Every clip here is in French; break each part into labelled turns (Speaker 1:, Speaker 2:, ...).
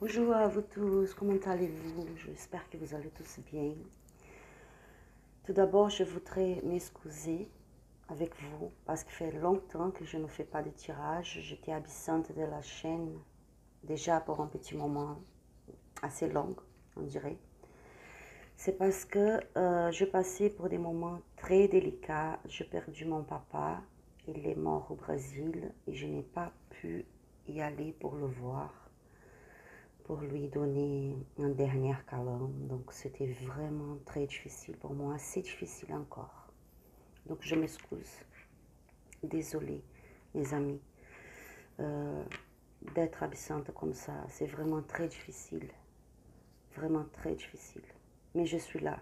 Speaker 1: Bonjour à vous tous, comment allez-vous? J'espère que vous allez tous bien. Tout d'abord, je voudrais m'excuser avec vous parce qu'il fait longtemps que je ne fais pas de tirage. J'étais absente de la chaîne déjà pour un petit moment assez long, on dirait. C'est parce que je passais pour des moments très délicats. J'ai perdu mon papa, il est mort au Brésil et je n'ai pas pu y aller pour le voir, pour lui donner un dernier câlin. Donc c'était vraiment très difficile pour moi, assez difficile encore. Donc je m'excuse. Désolée, mes amis, d'être absente comme ça. C'est vraiment très difficile. Vraiment très difficile. Mais je suis là.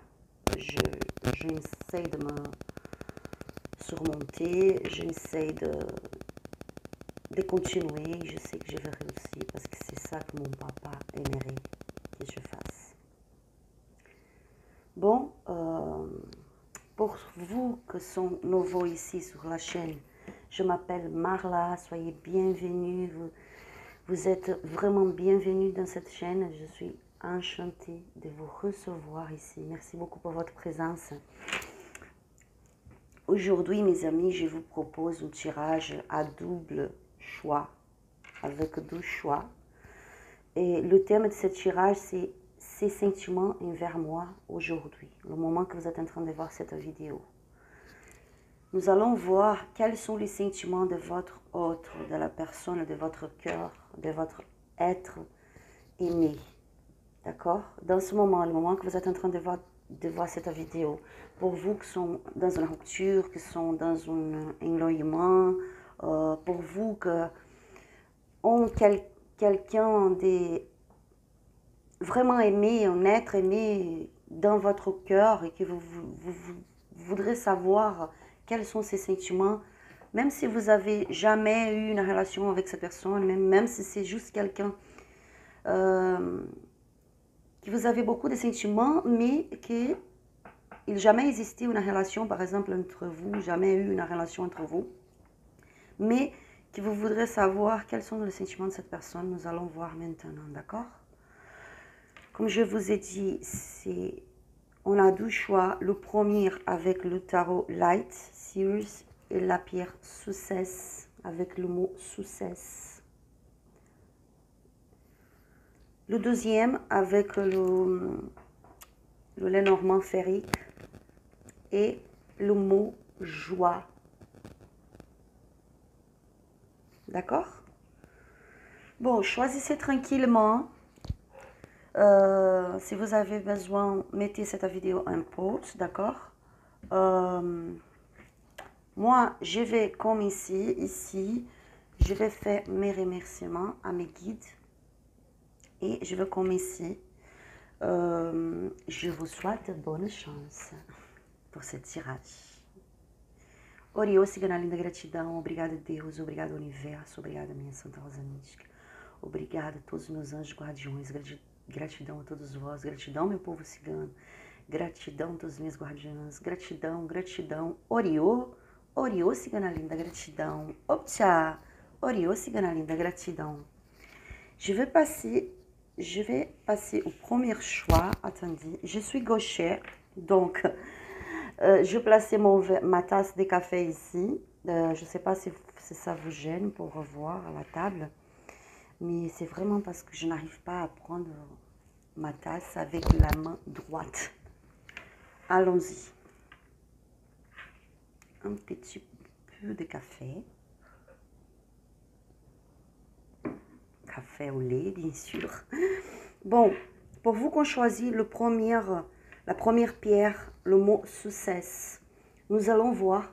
Speaker 1: J'essaie de me surmonter. J'essaie de continuer. Je sais que je vais réussir parce que c'est ça que mon papa aimerait que je fasse. Bon, pour vous qui sont nouveaux ici sur la chaîne, je m'appelle Marla, soyez bienvenus. Vous êtes vraiment bienvenus dans cette chaîne. Je suis enchantée de vous recevoir ici. Merci beaucoup pour votre présence. Aujourd'hui, mes amis, je vous propose un tirage à double choix, avec 12 choix. Et le thème de ce tirage, c'est ces sentiments envers moi aujourd'hui, le moment que vous êtes en train de voir cette vidéo. Nous allons voir quels sont les sentiments de votre autre, de la personne, de votre cœur, de votre être aimé. D'accord? Dans ce moment, le moment que vous êtes en train de voir cette vidéo, pour vous qui sont dans une rupture, qui sont dans un éloignement, pour vous qui ont quelqu'un de vraiment aimé, un être aimé dans votre cœur et que vous voudrez savoir quels sont ces sentiments, même si vous avez jamais eu une relation avec cette personne, même si c'est juste quelqu'un que vous avez beaucoup de sentiments, mais qu'il n'a jamais existé une relation, par exemple, entre vous, jamais eu une relation entre vous, mais que vous voudrez savoir quels sont les sentiments de cette personne. Nous allons voir maintenant, d'accord? Comme je vous ai dit, on a 12 choix. Le premier avec le tarot Light, Series, et la pierre Success, avec le mot Success. Le deuxième avec le Lenormand ferrique et le mot joie. D'accord? Bon, choisissez tranquillement. Si vous avez besoin, mettez cette vidéo en pause, d'accord? Moi, je vais commencer ici. Je vais faire mes remerciements à mes guides. Et je vais commencer. Je vous souhaite bonne chance por esse tirage. Oriô, cigana linda, gratidão. Obrigada, Deus. Obrigada, Universo. Obrigada, minha Santa Rosa Mística. Obrigada a todos os meus anjos guardiões. Gratidão a todos vós. Gratidão, meu povo cigano. Gratidão a todos os meus guardiãs. Gratidão, gratidão. Oriô, Oriô, cigana linda, gratidão. Optcha. Oriô, cigana linda, gratidão. Je vais passer au premier choix. Attendez, je suis gauchère, donc je plaçais ma tasse de café ici. Je ne sais pas si ça vous gêne pour revoir à la table, mais c'est vraiment parce que je n'arrive pas à prendre ma tasse avec la main droite. Allons-y. Un petit peu de café. Café au lait, bien sûr. Bon, pour vous qu'on choisit la première pierre, le mot succès, nous allons voir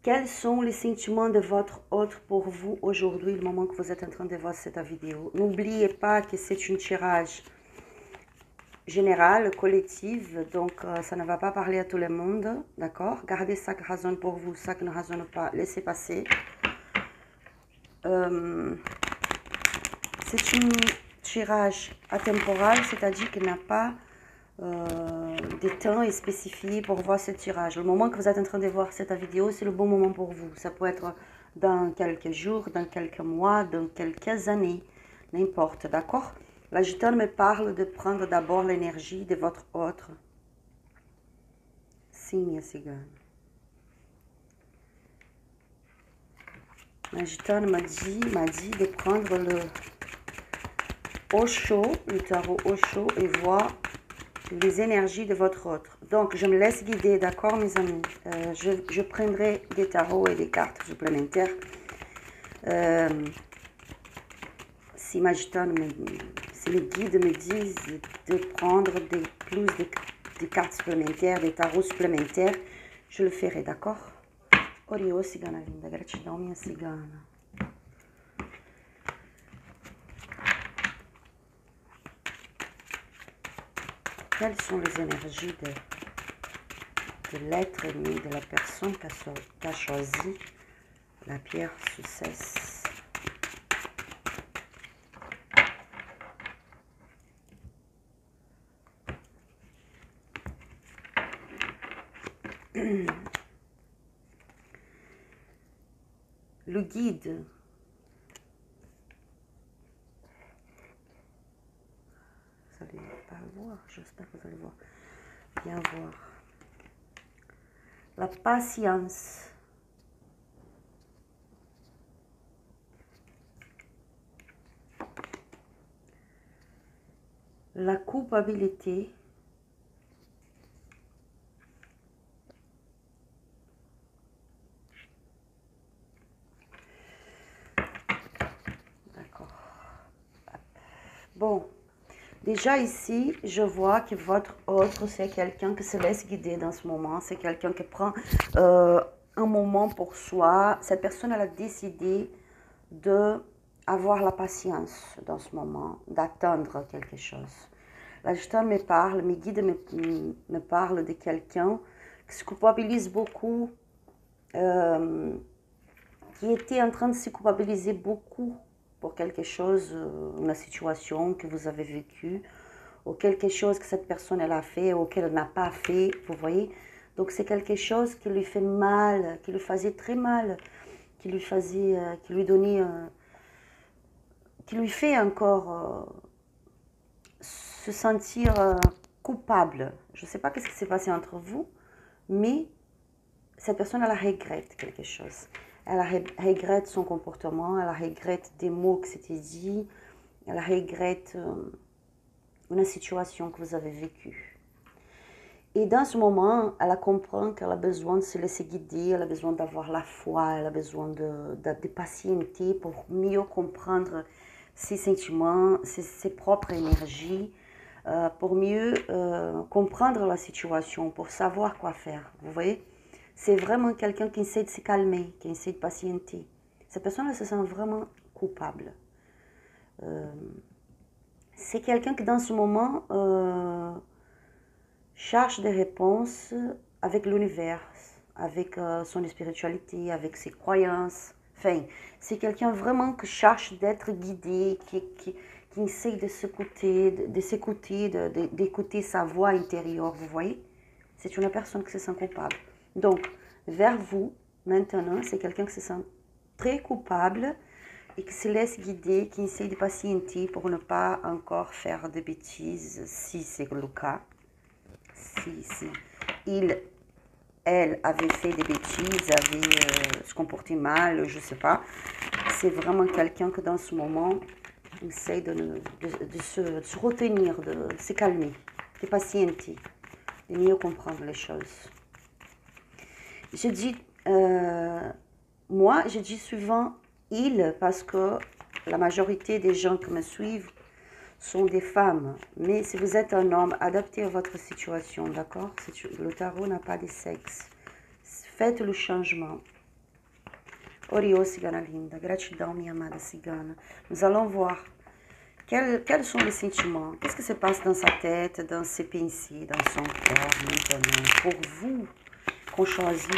Speaker 1: quels sont les sentiments de votre autre pour vous aujourd'hui, le moment que vous êtes en train de voir cette vidéo. N'oubliez pas que c'est un tirage général, collectif, donc ça ne va pas parler à tout le monde, d'accord? Gardez ça qui résonne pour vous, ça qui ne résonne pas, laissez passer. C'est un tirage atemporal, c'est-à-dire qu'il n'a pas de temps spécifié pour voir ce tirage. Le moment que vous êtes en train de voir cette vidéo, c'est le bon moment pour vous. Ça peut être dans quelques jours, dans quelques mois, dans quelques années. n'importe, d'accord? La gitane me parle de prendre d'abord l'énergie de votre autre. Sim, minha cigana. La gitane m'a dit de prendre le Osho, le tarot Osho, et voir les énergies de votre autre. Donc, je me laisse guider, d'accord, mes amis? Je prendrai des tarots et des cartes supplémentaires. Si ma gitane, si les guides me disent de prendre plus de cartes supplémentaires, des tarots supplémentaires, je le ferai, d'accord? Oriô, cigana linda, gratidão, minha cigana. Quelles sont les énergies de l'être aimé, de la personne qui a choisi la pierre succès? Le guide. Vous allez pas voir, j'espère que vous allez voir. Bien voir. La patience. La culpabilité. D'accord. Bon. Déjà ici, je vois que votre autre, c'est quelqu'un qui se laisse guider dans ce moment. C'est quelqu'un qui prend un moment pour soi. Cette personne, elle a décidé d'avoir la patience dans ce moment, d'attendre quelque chose. La gitane me parle, mes guides me parlent de quelqu'un qui se culpabilise beaucoup, qui était en train de se culpabiliser beaucoup pour quelque chose, une situation que vous avez vécue, ou quelque chose que cette personne elle a fait, ou qu'elle n'a pas fait, vous voyez. Donc c'est quelque chose qui lui fait mal, qui lui faisait très mal, qui lui donnait, qui lui fait encore se sentir coupable. Je ne sais pas qu'est-ce qui s'est passé entre vous, mais cette personne, elle regrette quelque chose. Elle regrette son comportement, elle regrette des mots qui s'étaient dit, elle regrette une situation que vous avez vécue. Et dans ce moment, elle comprend qu'elle a besoin de se laisser guider, elle a besoin d'avoir la foi, elle a besoin de patienter pour mieux comprendre ses sentiments, ses propres énergies, pour mieux comprendre la situation, pour savoir quoi faire. Vous voyez? C'est vraiment quelqu'un qui essaie de se calmer, qui essaie de patienter. Cette personne, elle se sent vraiment coupable. C'est quelqu'un qui, dans ce moment, cherche des réponses avec l'univers, avec son spiritualité, avec ses croyances. Enfin, c'est quelqu'un vraiment qui cherche d'être guidé, qui essaie de s'écouter, d'écouter sa voix intérieure, vous voyez? C'est une personne qui se sent coupable. Donc, vers vous, maintenant, c'est quelqu'un qui se sent très coupable et qui se laisse guider, qui essaie de patienter pour ne pas encore faire de bêtises, si c'est le cas. Si elle avait fait des bêtises, avait se comporté mal, je ne sais pas. C'est vraiment quelqu'un que dans ce moment, essaie de se retenir, de se calmer, de patienter, de mieux comprendre les choses. Je dis, moi, je dis souvent il parce que la majorité des gens qui me suivent sont des femmes. Mais si vous êtes un homme, adaptez à votre situation, d'accord? Le tarot n'a pas de sexe. Faites le changement. Oriô, cigana linda. Gratidão, minha amada cigana. Nous allons voir quels sont les sentiments. Qu'est-ce qui se passe dans sa tête, dans ses pensées, dans son corps maintenant. Pour vous, qu'on choisit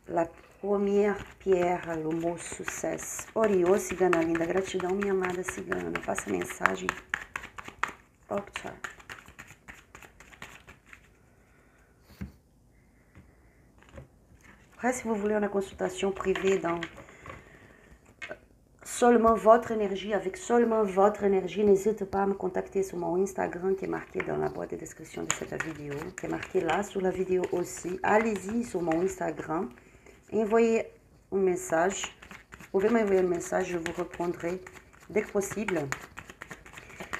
Speaker 1: la première pierre, le mot succès. Oriô, cigana linda. Gratidão, minha amada cigana. Faça a mensagem. Octa. Après, si vous voulez une consultation privée seulement votre énergie, avec seulement votre énergie. N'hésitez pas à me contacter sur mon Instagram qui est marqué dans la boîte de description de cette vidéo, qui est marqué là sur la vidéo aussi. Allez-y sur mon Instagram, envoyez un message. Vous pouvez m'envoyer un message, je vous répondrai dès que possible.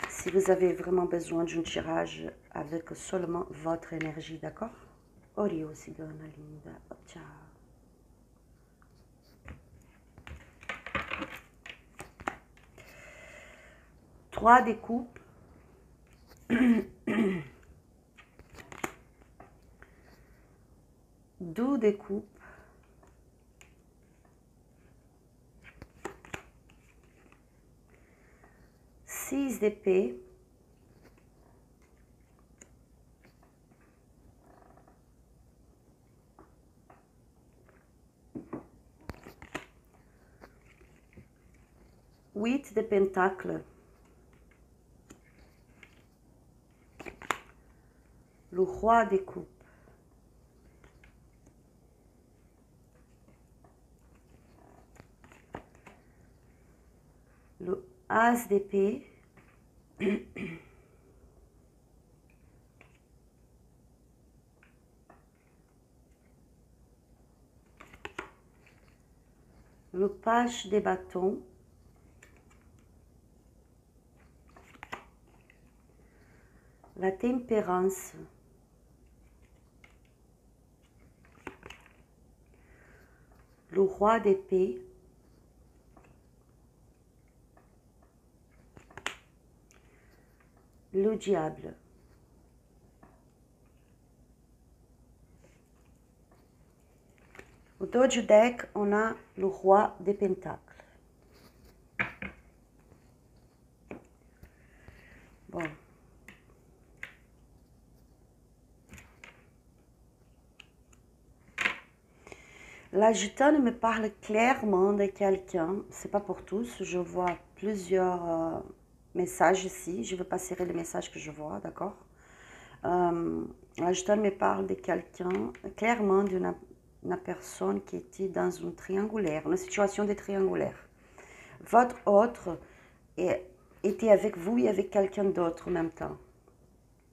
Speaker 1: Si vous avez vraiment besoin d'un tirage avec seulement votre énergie, d'accord? Orio, cigana linda. Ciao. 3 de coupe. 2 de coupe. 6 d'épée. 8 de pentacle. Le roi des coupes. Le as d'épée. Le page des bâtons. La tempérance. Le roi d'épée. Le diable. Au dos du deck, on a le roi des pentacles. Bon. La gitane me parle clairement de quelqu'un. C'est pas pour tous. Je vois plusieurs messages ici. Je vais pas serrer les messages que je vois, d'accord? La gitane me parle de quelqu'un, clairement d'une personne qui était dans une triangulaire, une situation de triangulaire. Votre autre était avec vous et avec quelqu'un d'autre en même temps.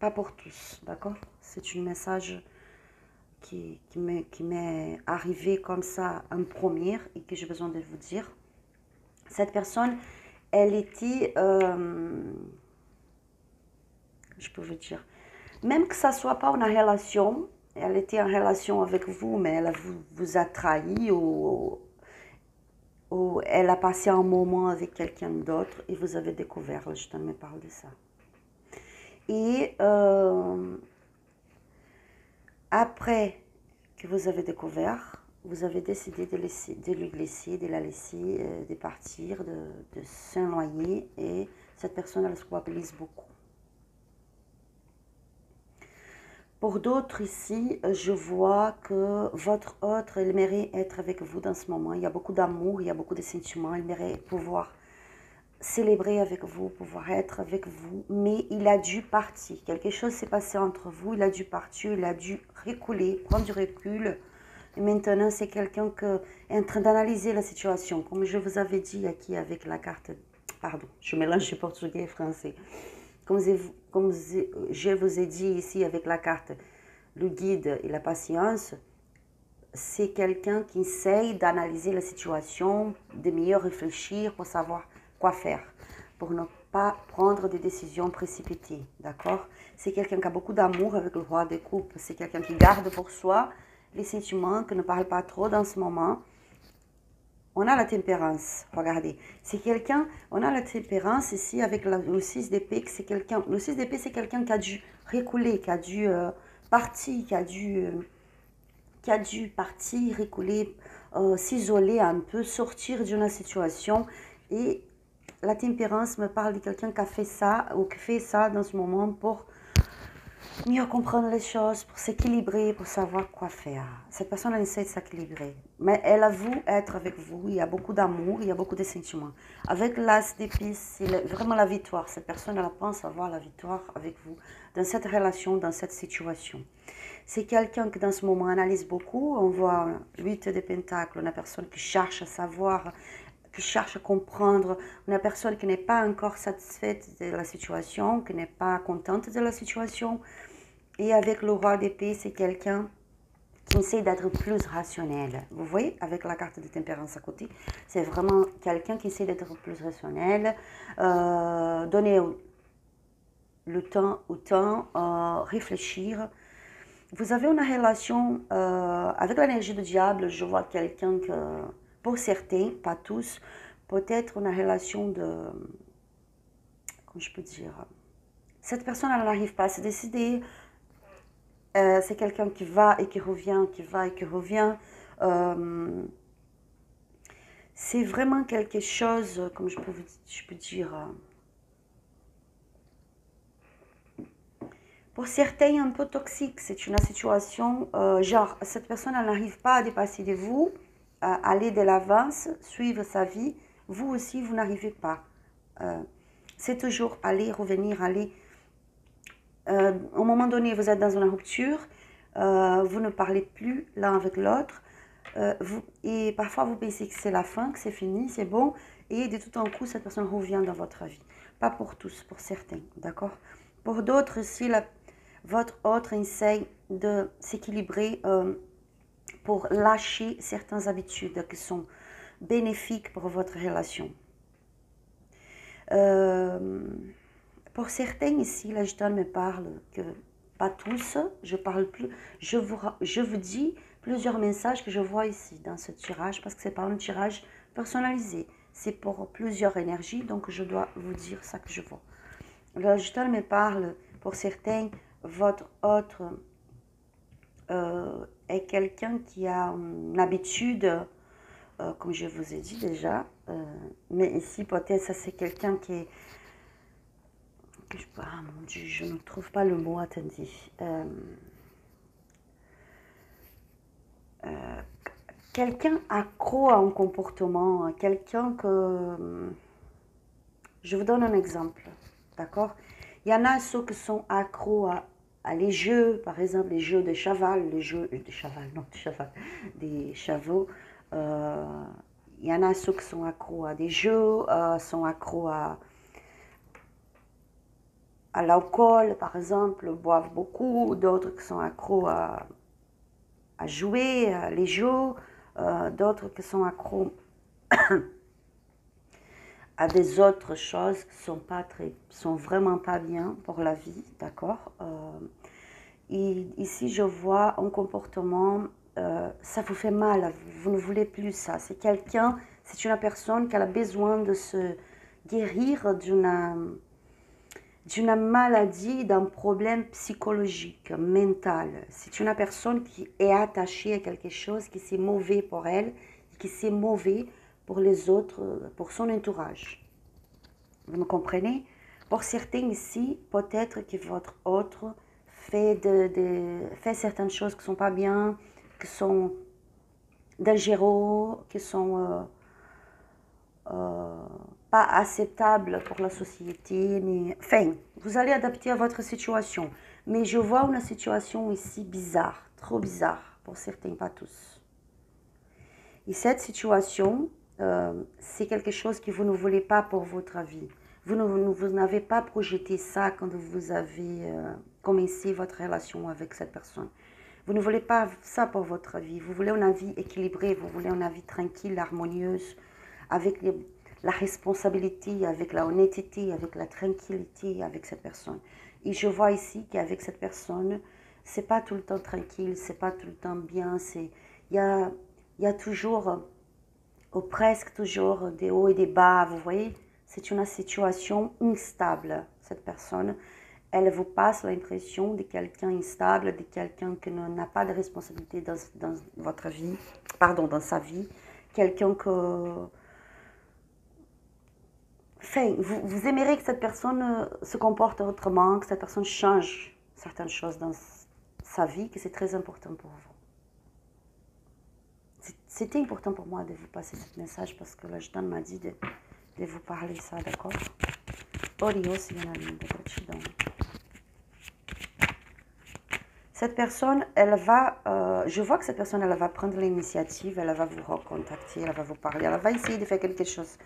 Speaker 1: Pas pour tous, d'accord? C'est un message qui m'est arrivé comme ça en première et que j'ai besoin de vous dire. Cette personne, elle était, je peux vous dire, même que ça soit pas une relation, elle était en relation avec vous, mais elle vous a trahi ou elle a passé un moment avec quelqu'un d'autre et vous avez découvert, je me parle de ça. Et après que vous avez découvert, vous avez décidé de lui laisser, de la laisser, de partir, de s'éloigner et cette personne, elle se culpabilise beaucoup. Pour d'autres ici, je vois que votre autre, il mérite être avec vous dans ce moment. Il y a beaucoup d'amour, il y a beaucoup de sentiments. Il mérite pouvoir célébrer avec vous, pouvoir être avec vous. Mais il a dû partir. Quelque chose s'est passé entre vous. Il a dû partir, il a dû reculer, prendre du recul. Et maintenant, c'est quelqu'un qui est en train d'analyser la situation. Comme je vous avais dit ici avec la carte... Pardon, je mélange portugais et français. Comme je vous ai dit ici avec la carte, le guide et la patience, c'est quelqu'un qui essaye d'analyser la situation, de mieux réfléchir pour savoir quoi faire, pour ne pas prendre des décisions précipitées, d'accord? C'est quelqu'un qui a beaucoup d'amour avec le roi des coupes, c'est quelqu'un qui garde pour soi les sentiments, qui ne parle pas trop dans ce moment. On a la tempérance, regardez, c'est quelqu'un, on a la tempérance ici avec le 6 d'épée, c'est quelqu'un, le 6 d'épée c'est quelqu'un qui a dû reculer, qui a dû partir, qui a dû partir, reculer, s'isoler un peu, sortir d'une situation. Et la tempérance me parle de quelqu'un qui a fait ça, ou qui fait ça dans ce moment pour mieux comprendre les choses, pour s'équilibrer, pour savoir quoi faire. Cette personne, elle essaie de s'équilibrer. Mais elle avoue être avec vous. Il y a beaucoup d'amour, il y a beaucoup de sentiments. Avec l'as d'épée, c'est vraiment la victoire. Cette personne, elle pense avoir la victoire avec vous dans cette relation, dans cette situation. C'est quelqu'un qui, dans ce moment, analyse beaucoup. On voit 8 de pentacles, une personne qui cherche à savoir qui cherche à comprendre, une personne qui n'est pas encore satisfaite de la situation, qui n'est pas contente de la situation. Et avec le roi d'épée, c'est quelqu'un qui essaie d'être plus rationnel. Vous voyez, avec la carte de tempérance à côté, c'est vraiment quelqu'un qui essaie d'être plus rationnel, donner le temps au temps, réfléchir. Vous avez une relation avec l'énergie du diable, je vois quelqu'un que, pour certains, pas tous, peut-être une relation de, comment je peux dire, cette personne, elle n'arrive pas à se décider, c'est quelqu'un qui va et qui revient, qui va et qui revient. C'est vraiment quelque chose, comme je peux dire, pour certains un peu toxique. C'est une situation, genre, cette personne, elle n'arrive pas à dépasser de vous, à aller de l'avance, suivre sa vie. Vous aussi, vous n'arrivez pas. C'est toujours aller, revenir, aller. Au moment donné, vous êtes dans une rupture, vous ne parlez plus l'un avec l'autre, et parfois vous pensez que c'est la fin, que c'est fini, c'est bon, et de tout en coup, cette personne revient dans votre vie. Pas pour tous, pour certains, d'accord? Pour d'autres, si votre autre essaye de s'équilibrer pour lâcher certaines habitudes qui sont bénéfiques pour votre relation. Pour certains ici, là, je me parle que, pas tous, je vous dis plusieurs messages que je vois ici dans ce tirage, parce que c'est pas un tirage personnalisé, c'est pour plusieurs énergies, donc je dois vous dire ça que je vois. Là, je me parle, pour certains, votre autre est quelqu'un qui a une habitude, comme je vous ai dit déjà, mais ici, peut-être, ça c'est quelqu'un qui est... Ah mon Dieu, je ne trouve pas le mot, attendez. Quelqu'un accro à un comportement, quelqu'un que... Je vous donne un exemple, d'accord? Il y en a ceux qui sont accros à les jeux, par exemple les jeux de cheval, les jeux de cheval, non de cheval, des chevaux. Il y en a ceux qui sont accros à des jeux, sont accros à l'alcool, par exemple, boivent beaucoup, d'autres qui sont accros à jouer, à les jeux, d'autres qui sont accros à des autres choses qui sont vraiment pas bien pour la vie, d'accord? Et ici, je vois un comportement, ça vous fait mal, vous ne voulez plus ça. C'est quelqu'un, c'est une personne qui a besoin de se guérir d'une maladie, d'un problème psychologique, mental. C'est une personne qui est attachée à quelque chose qui c'est mauvais pour elle, qui c'est mauvais pour les autres, pour son entourage. Vous me comprenez? Pour certains ici, peut-être que votre autre fait certaines choses qui ne sont pas bien, qui sont dangereuses, qui sont pas acceptables pour la société. Mais, enfin, vous allez adapter à votre situation. Mais je vois une situation ici bizarre, trop bizarre, pour certains, pas tous. Et cette situation, c'est quelque chose que vous ne voulez pas pour votre vie. Vous n'avez pas projeté ça quand vous avez commencé votre relation avec cette personne. Vous ne voulez pas ça pour votre vie. Vous voulez une vie équilibrée, vous voulez une vie tranquille, harmonieuse, avec la responsabilité, avec la honnêteté, avec la tranquillité avec cette personne. Et je vois ici qu'avec cette personne, c'est pas tout le temps tranquille, c'est pas tout le temps bien. Il y a toujours, ou presque toujours, des hauts et des bas, vous voyez. C'est une situation instable, cette personne. Elle vous passe l'impression de quelqu'un instable, de quelqu'un qui n'a pas de responsabilité dans votre vie, pardon, dans sa vie. Quelqu'un que... Enfin, vous aimeriez que cette personne se comporte autrement, que cette personne change certaines choses dans sa vie, que c'est très important pour vous. C'était important pour moi de vous passer ce message parce que l'Ajdan m'a dit de vous parler ça, d'accord? Cette personne, je vois que cette personne, elle va prendre l'initiative, elle va vous recontacter, elle va vous parler, elle va essayer de faire quelque chose.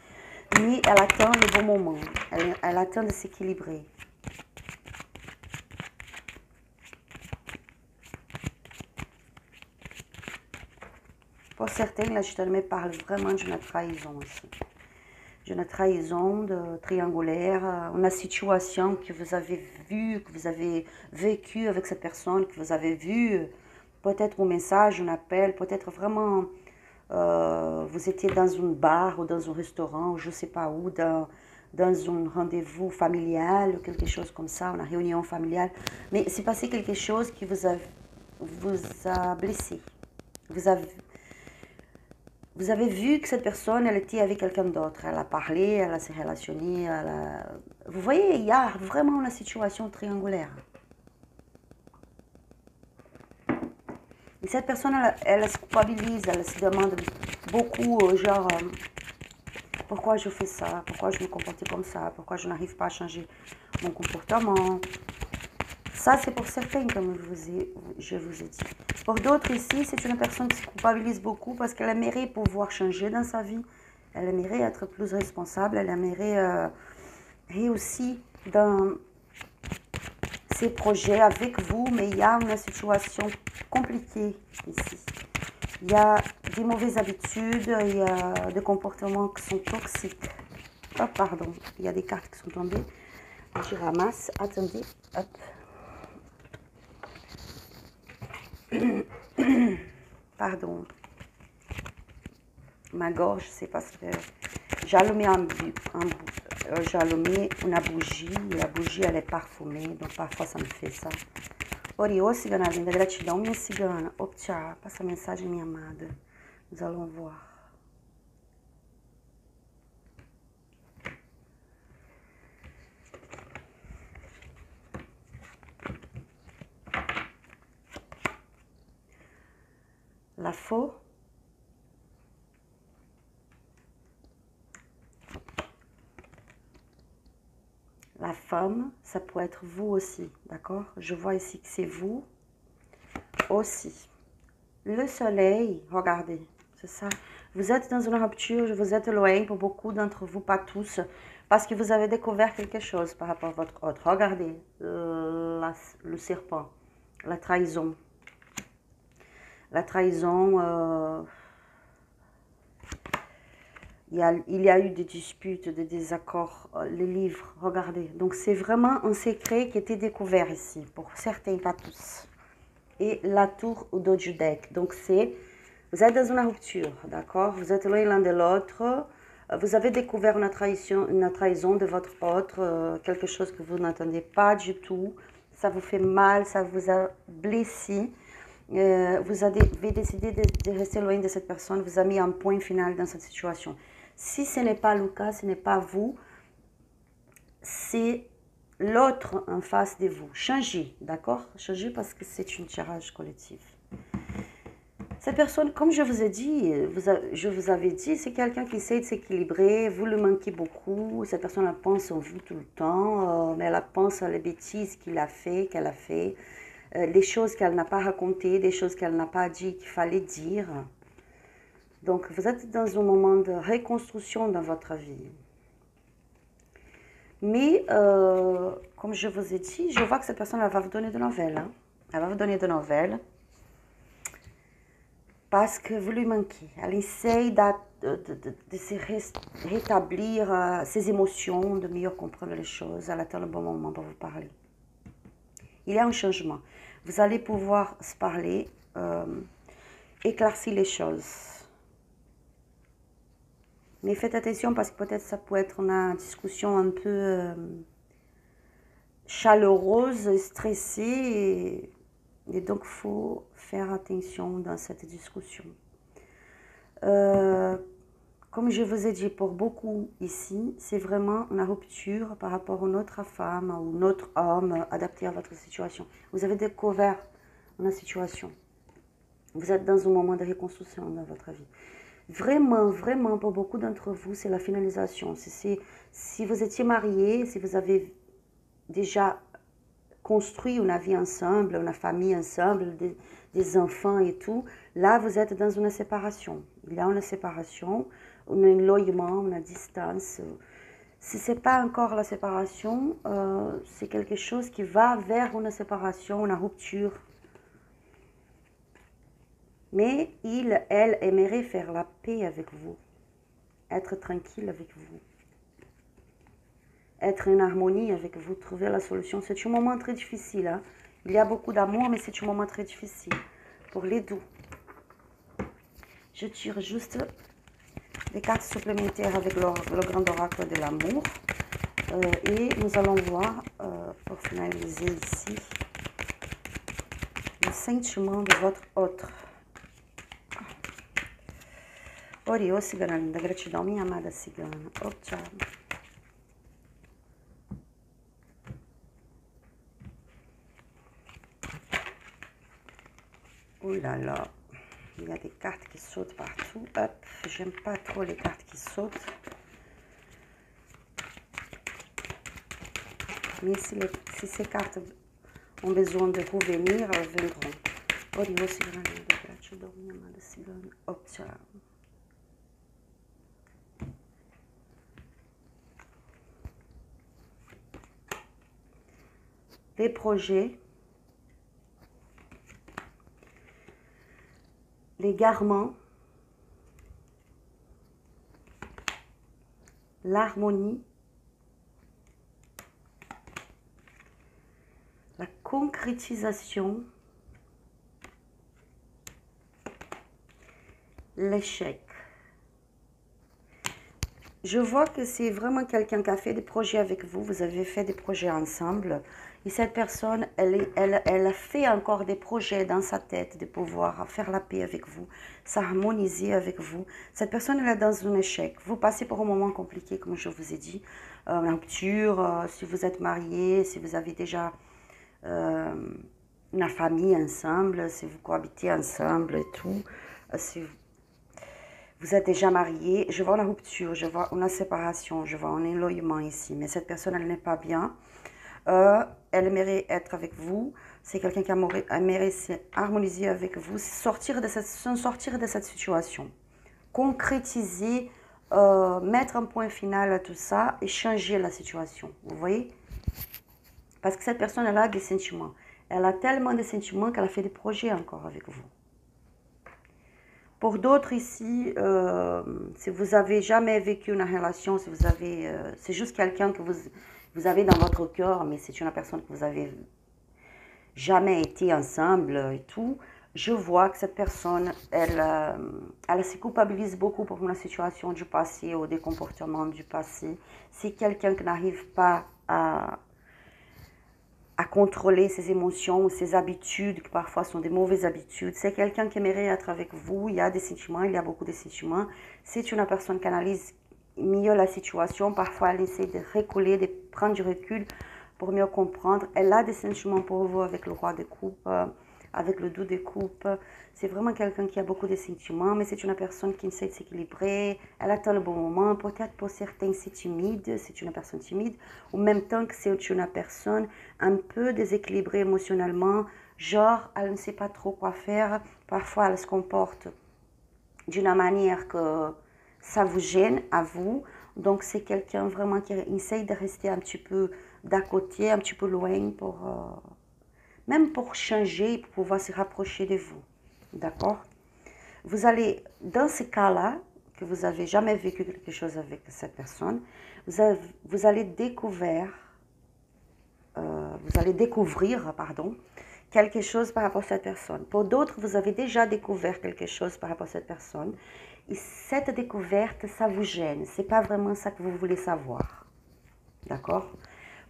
Speaker 1: Mais elle attend le bon moment, elle attend de s'équilibrer. Pour certains, là, je te parle vraiment d'une trahison aussi. D'une trahison triangulaire, une situation que vous avez vue, que vous avez vécue avec cette personne, que vous avez vue, peut-être un message, un appel, peut-être vraiment, vous étiez dans un bar ou dans un restaurant, ou je ne sais pas où, dans un rendez-vous familial, ou quelque chose comme ça, une réunion familiale. Mais c'est passé quelque chose qui vous a blessé. Vous avez vu que cette personne, elle était avec quelqu'un d'autre. Elle a parlé, elle s'est relationnée. Vous voyez, il y a vraiment une situation triangulaire. Et cette personne, elle se culpabilise, elle se demande beaucoup, genre, pourquoi je fais ça? Pourquoi je me comporte comme ça? Pourquoi je n'arrive pas à changer mon comportement? Ça, c'est pour certains, comme je vous ai dit. Pour d'autres ici, c'est une personne qui se culpabilise beaucoup parce qu'elle aimerait pouvoir changer dans sa vie. Elle aimerait être plus responsable. Elle aimerait réussir dans ses projets avec vous. Mais il y a une situation compliquée ici. Il y a des mauvaises habitudes. Il y a des comportements qui sont toxiques. Oh, pardon. Il y a des cartes qui sont tombées. Je ramasse. Attendez. Hop. Pardon, ma gorge, c'est parce que j'ai allumé une bougie, et la bougie elle est parfumée, donc parfois ça me fait ça. Oriô, cigana linda, gratidão, minha cigana. Optcha, passa a mensagem, minha amada. Nous allons voir. La faux. La femme, ça peut être vous aussi, d'accord? Je vois ici que c'est vous aussi. Le soleil, regardez, c'est ça. Vous êtes dans une rupture, vous êtes loin pour beaucoup d'entre vous, pas tous, parce que vous avez découvert quelque chose par rapport à votre autre. Regardez, le serpent, la trahison. La trahison, il y a eu des disputes, des désaccords, les livres, regardez. Donc c'est vraiment un secret qui a été découvert ici, pour certains, pas tous. Et la tour au dos du deck. Donc c'est, vous êtes dans une rupture, d'accord? Vous êtes loin l'un de l'autre. Vous avez découvert une trahison de votre autre, quelque chose que vous n'entendez pas du tout. Ça vous fait mal, ça vous a blessé. Vous avez décidé de rester loin de cette personne. Vous avez mis un point final dans cette situation. Si ce n'est pas le cas, ce n'est pas vous, c'est l'autre en face de vous. Changez, d'accord? Changez parce que c'est un tirage collectif. Cette personne, comme je vous ai dit, je vous avais dit, c'est quelqu'un qui essaie de s'équilibrer, vous le manquez beaucoup, cette personne elle pense en vous tout le temps, mais elle pense à les bêtises qu'elle a fait, les choses qu'elle n'a pas racontées, des choses qu'elle n'a pas dit, qu'il fallait dire. Donc, vous êtes dans un moment de reconstruction dans votre vie. Mais, comme je vous ai dit, je vois que cette personne, elle va vous donner des nouvelles. Hein. Elle va vous donner des nouvelles. Parce que vous lui manquez. Elle essaye de se rétablir ses émotions, de mieux comprendre les choses. Elle attend le bon moment pour vous parler. Il y a un changement. Vous allez pouvoir se parler, éclaircir les choses. Mais faites attention parce que peut-être ça peut être une discussion un peu chaleureuse, stressée. Et donc, il faut faire attention dans cette discussion. Comme je vous ai dit, pour beaucoup ici, c'est vraiment une rupture par rapport à une autre femme ou un autre homme adapté à votre situation. Vous avez découvert une situation. Vous êtes dans un moment de reconstruction dans votre vie. Vraiment, vraiment, pour beaucoup d'entre vous, c'est la finalisation. Si vous étiez marié, si vous avez déjà construit une vie ensemble, une famille ensemble, des enfants et tout, là, vous êtes dans une séparation. Il y a une séparation, un éloignement, une distance. Si ce n'est pas encore la séparation, c'est quelque chose qui va vers une séparation, une rupture. Mais il, elle aimerait faire la paix avec vous, être tranquille avec vous, être en harmonie avec vous, trouver la solution. C'est un moment très difficile. Hein? Il y a beaucoup d'amour, mais c'est un moment très difficile pour les deux. Je tire juste des cartes supplémentaires avec le grand oracle de l'amour. Et nous allons voir, pour finaliser ici, le sentiment de votre autre. Ori, ô cigana linda, gratidão, minha amada cigana. Oh, tchau. Oh là là, il y a des cartes qui sautent partout. Hop, j'aime pas trop les cartes qui sautent. Mais si ces cartes ont besoin de revenir, elles viendront. Ori, ô cigana linda, gratidão, minha amada cigana. Oh, tchau. Des projets, l'égarement, l'harmonie, la concrétisation, l'échec. Je vois que c'est vraiment quelqu'un qui a fait des projets avec vous, vous avez fait des projets ensemble. Et cette personne, elle a fait encore des projets dans sa tête de pouvoir faire la paix avec vous, s'harmoniser avec vous. Cette personne, elle est dans un échec. Vous passez par un moment compliqué, comme je vous ai dit. Une rupture, si vous êtes marié, si vous avez déjà une famille ensemble, si vous cohabitez ensemble et tout. Si vous êtes déjà marié, je vois une rupture, je vois une séparation, je vois un éloignement ici. Mais cette personne, elle n'est pas bien. Elle aimerait être avec vous. C'est quelqu'un qui aimerait s'harmoniser avec vous, sortir de cette situation. Concrétiser, mettre un point final à tout ça et changer la situation. Vous voyez? Parce que cette personne, elle a des sentiments. Elle a tellement de sentiments qu'elle a fait des projets encore avec vous. Pour d'autres ici, si vous n'avez jamais vécu une relation, si vous avez, c'est juste quelqu'un que vous avez dans votre cœur, mais c'est une personne que vous avez jamais été ensemble et tout, je vois que cette personne, elle se culpabilise beaucoup pour une situation du passé ou des comportements du passé. C'est quelqu'un qui n'arrive pas à contrôler ses émotions, ses habitudes, qui parfois sont des mauvaises habitudes. C'est quelqu'un qui aimerait être avec vous, il y a des sentiments, il y a beaucoup de sentiments. C'est une personne qui analyse mieux la situation, parfois elle essaie de reculer, de prendre du recul pour mieux comprendre. Elle a des sentiments pour vous avec le roi de coupe, avec le dos de coupe. C'est vraiment quelqu'un qui a beaucoup de sentiments, mais c'est une personne qui essaie de s'équilibrer. Elle attend le bon moment. Peut-être pour certains, c'est timide, c'est une personne timide. En même temps que c'est une personne un peu déséquilibrée émotionnellement. Genre, elle ne sait pas trop quoi faire. Parfois, elle se comporte d'une manière que ça vous gêne à vous. Donc, c'est quelqu'un vraiment qui essaye de rester un petit peu d'à côté, un petit peu loin pour... même pour changer, pour pouvoir se rapprocher de vous. D'accord? Vous allez, dans ce cas-là, que vous n'avez jamais vécu quelque chose avec cette personne, vous allez découvrir, quelque chose par rapport à cette personne. Pour d'autres, vous avez déjà découvert quelque chose par rapport à cette personne. Et cette découverte, ça vous gêne. Ce n'est pas vraiment ça que vous voulez savoir. D'accord?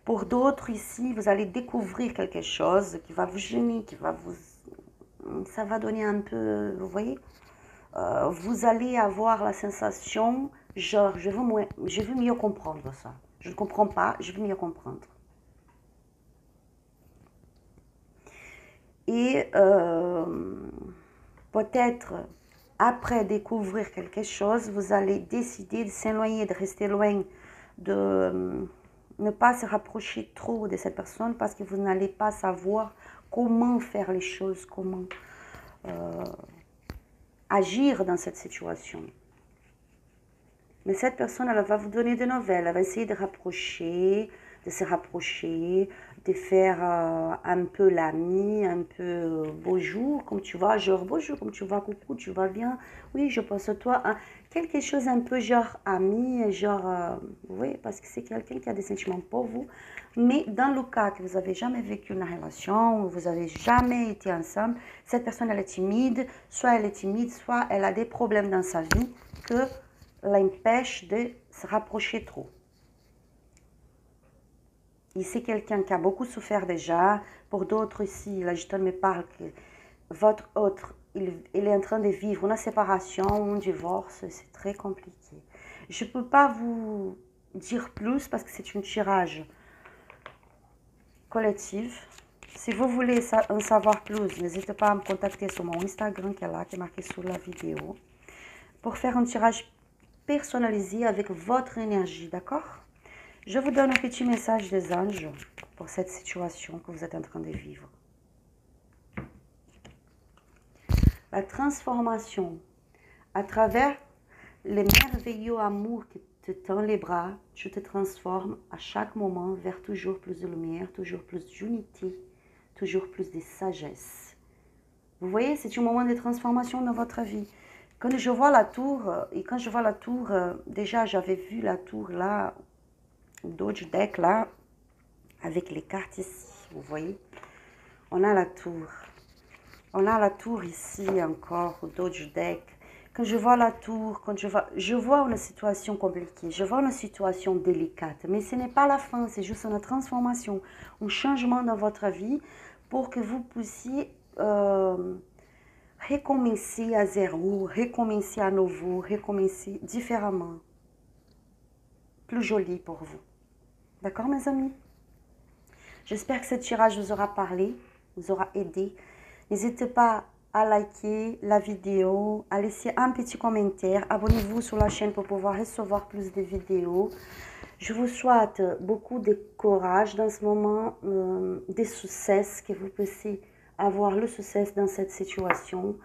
Speaker 1: Pour d'autres, ici, vous allez découvrir quelque chose qui va vous gêner, ça va donner un peu, vous voyez, vous allez avoir la sensation, genre, je veux mieux comprendre ça. Je ne comprends pas, je veux mieux comprendre. Et peut-être, après découvrir quelque chose, vous allez décider de s'éloigner, de rester loin de ne pas se rapprocher trop de cette personne parce que vous n'allez pas savoir comment faire les choses, comment agir dans cette situation. Mais cette personne, elle va vous donner des nouvelles, elle va essayer de se rapprocher, de faire un peu l'ami, un peu bonjour, comme tu vas, genre bonjour, comme tu vas, coucou, tu vas bien, oui, je pense à toi, hein. Quelque chose un peu genre ami, genre, oui, parce que c'est quelqu'un qui a des sentiments pour vous, mais dans le cas que vous n'avez jamais vécu une relation, ou vous n'avez jamais été ensemble, cette personne, elle est timide, soit elle a des problèmes dans sa vie que l'empêche de se rapprocher trop. Et c'est quelqu'un qui a beaucoup souffert déjà. Pour d'autres ici, là, je me parle que votre autre, il est en train de vivre une séparation, un divorce, c'est très compliqué. Je ne peux pas vous dire plus parce que c'est un tirage collectif. Si vous voulez en savoir plus, n'hésitez pas à me contacter sur mon Instagram qui est là, qui est marqué sous la vidéo, pour faire un tirage personnalisé avec votre énergie, d'accord? Je vous donne un petit message des anges pour cette situation que vous êtes en train de vivre. La transformation, à travers le merveilleux amour qui te tend les bras, tu te transformes à chaque moment vers toujours plus de lumière, toujours plus d'unité, toujours plus de sagesse. Vous voyez, c'est un moment de transformation dans votre vie. Quand je vois la tour, déjà j'avais vu la tour là, Doge Deck là, avec les cartes ici, vous voyez. On a la tour. On a la tour ici encore, au Doge Deck. Quand je vois la tour, je vois une situation compliquée, je vois une situation délicate. Mais ce n'est pas la fin, c'est juste une transformation, un changement dans votre vie pour que vous puissiez recommencer à zéro, recommencer à nouveau, recommencer différemment. Plus joli pour vous. D'accord, mes amis? J'espère que ce tirage vous aura parlé, vous aura aidé. N'hésitez pas à liker la vidéo, à laisser un petit commentaire. Abonnez-vous sur la chaîne pour pouvoir recevoir plus de vidéos. Je vous souhaite beaucoup de courage dans ce moment, de succès, que vous puissiez avoir le succès dans cette situation.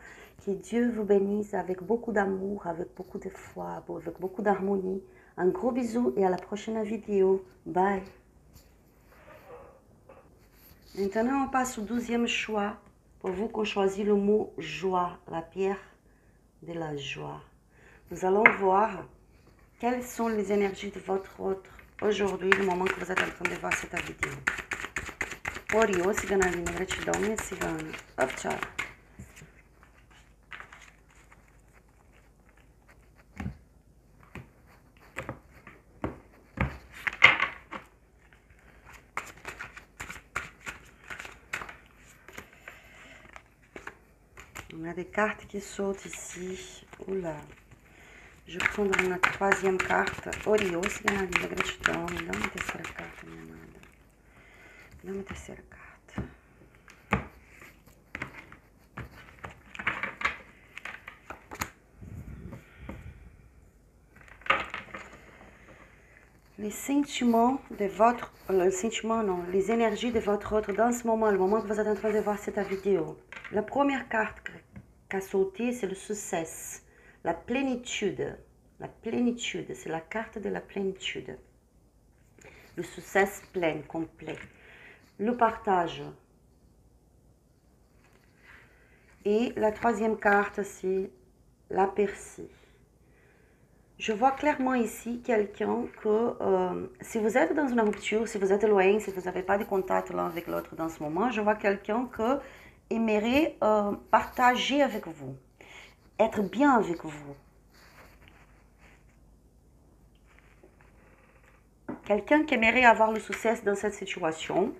Speaker 1: Que Dieu vous bénisse avec beaucoup d'amour, avec beaucoup de foi, avec beaucoup d'harmonie. Un gros bisou et à la prochaine vidéo. Bye. Maintenant, on passe au 12e choix. Pour vous qu'on choisit le mot joie, la pierre de la joie. Nous allons voir quelles sont les énergies de votre autre aujourd'hui, le moment que vous êtes en train de voir cette vidéo. Ori, cigana linda, gratidão, minha cigana. Up, tchau. On a des cartes qui sautent ici. Oula. Je vais prendre uma 3e carte. Ori, cigana linda, gratidão. Me dá uma terceira carta, minha amada. Me dá uma terceira carta. Les sentiments de votre... Le sentiment, non. Les énergies de votre autre dans ce moment, le moment que vous êtes en train de voir cette vidéo. La première carte qui a sauté, c'est le succès. La plénitude. La plénitude, c'est la carte de la plénitude. Le succès plein, complet. Le partage. Et la 3e carte, c'est la percée. Je vois clairement ici quelqu'un que, si vous êtes dans une rupture, si vous êtes loin, si vous n'avez pas de contact l'un avec l'autre dans ce moment, je vois quelqu'un que aimerait partager avec vous, être bien avec vous. Quelqu'un qui aimerait avoir le succès dans cette situation,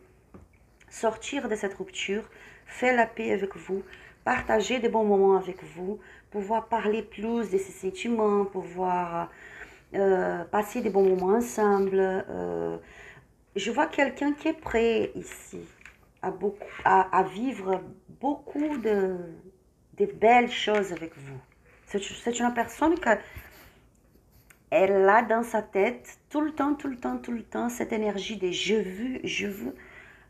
Speaker 1: sortir de cette rupture, faire la paix avec vous, partager des bons moments avec vous, pouvoir parler plus de ses sentiments, pouvoir passer des bons moments ensemble. Je vois quelqu'un qui est prêt ici à vivre beaucoup de belles choses avec vous. C'est une personne qui elle a dans sa tête tout le temps, cette énergie de je veux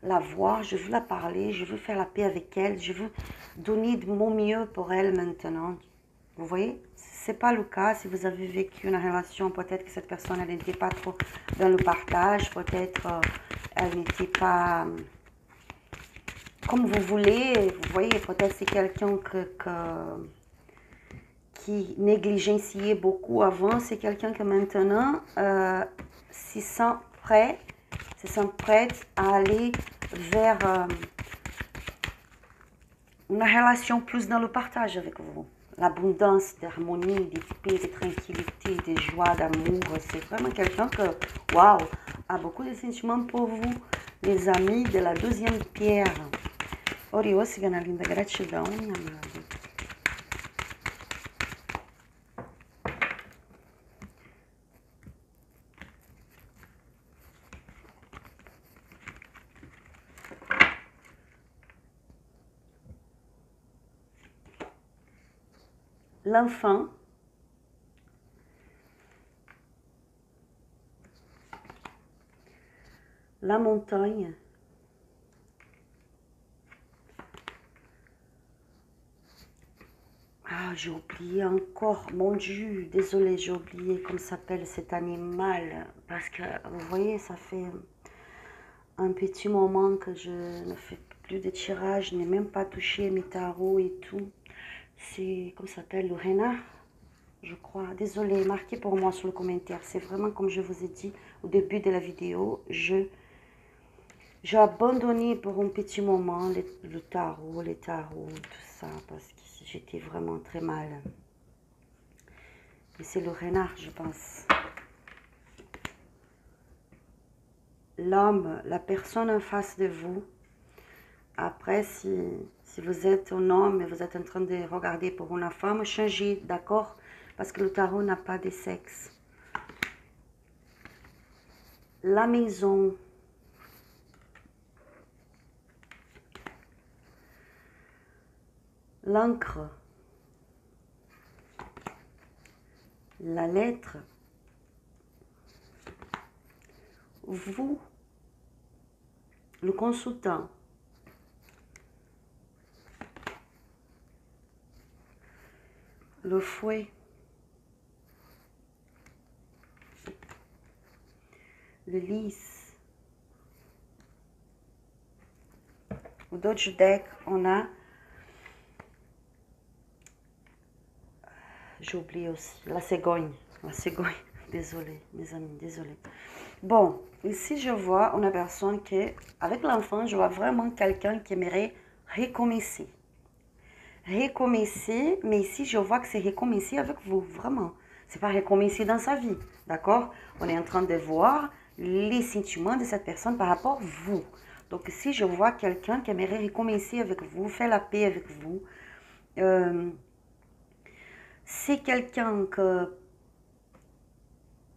Speaker 1: la voir, je veux la parler, je veux faire la paix avec elle, je veux donner de mon mieux pour elle maintenant. Vous voyez, c'est pas le cas. Si vous avez vécu une relation, peut-être que cette personne, elle n'était pas trop dans le partage, peut-être elle n'était pas comme vous voulez. Vous voyez, peut-être c'est quelqu'un qui négligenciait beaucoup avant, c'est quelqu'un que maintenant se sent prête à aller vers une relation plus dans le partage avec vous. L'abondance d'harmonie, de paix, de tranquillité, de joie, d'amour. C'est vraiment quelqu'un que, waouh, a beaucoup de sentiments pour vous, les amis de la deuxième pierre. Oriô, cigana linda, gratidão, minha amada. L'enfant, la montagne, ah, j'ai oublié encore, mon Dieu, désolé, j'ai oublié comment s'appelle cet animal, parce que, vous voyez, ça fait un petit moment que je ne fais plus de tirage, je n'ai même pas touché mes tarots et tout. C'est, comment ça s'appelle, le renard, je crois. Désolé, marquez pour moi sur le commentaire. C'est vraiment comme je vous ai dit au début de la vidéo, j'ai abandonné pour un petit moment le tarot, les tarots, tout ça, parce que j'étais vraiment très mal. Et c'est le renard, je pense. L'homme, la personne en face de vous. Après, si vous êtes un homme et vous êtes en train de regarder pour une femme, changez, d'accord? Parce que le tarot n'a pas de sexe. La maison. L'encre. La lettre. Vous. Le consultant. Le fouet. Le lys. Au Dodge Deck, on a, j'ai oublié aussi, la cigogne. La cigogne, désolé, mes amis, désolé. Bon, ici je vois une personne qui, avec l'enfant, je vois vraiment quelqu'un qui aimerait recommencer. Recommencer, mais ici je vois que c'est recommencer avec vous, vraiment. C'est pas recommencer dans sa vie, d'accord? On est en train de voir les sentiments de cette personne par rapport à vous. Donc ici je vois quelqu'un qui aimerait recommencer avec vous, faire la paix avec vous. C'est quelqu'un qui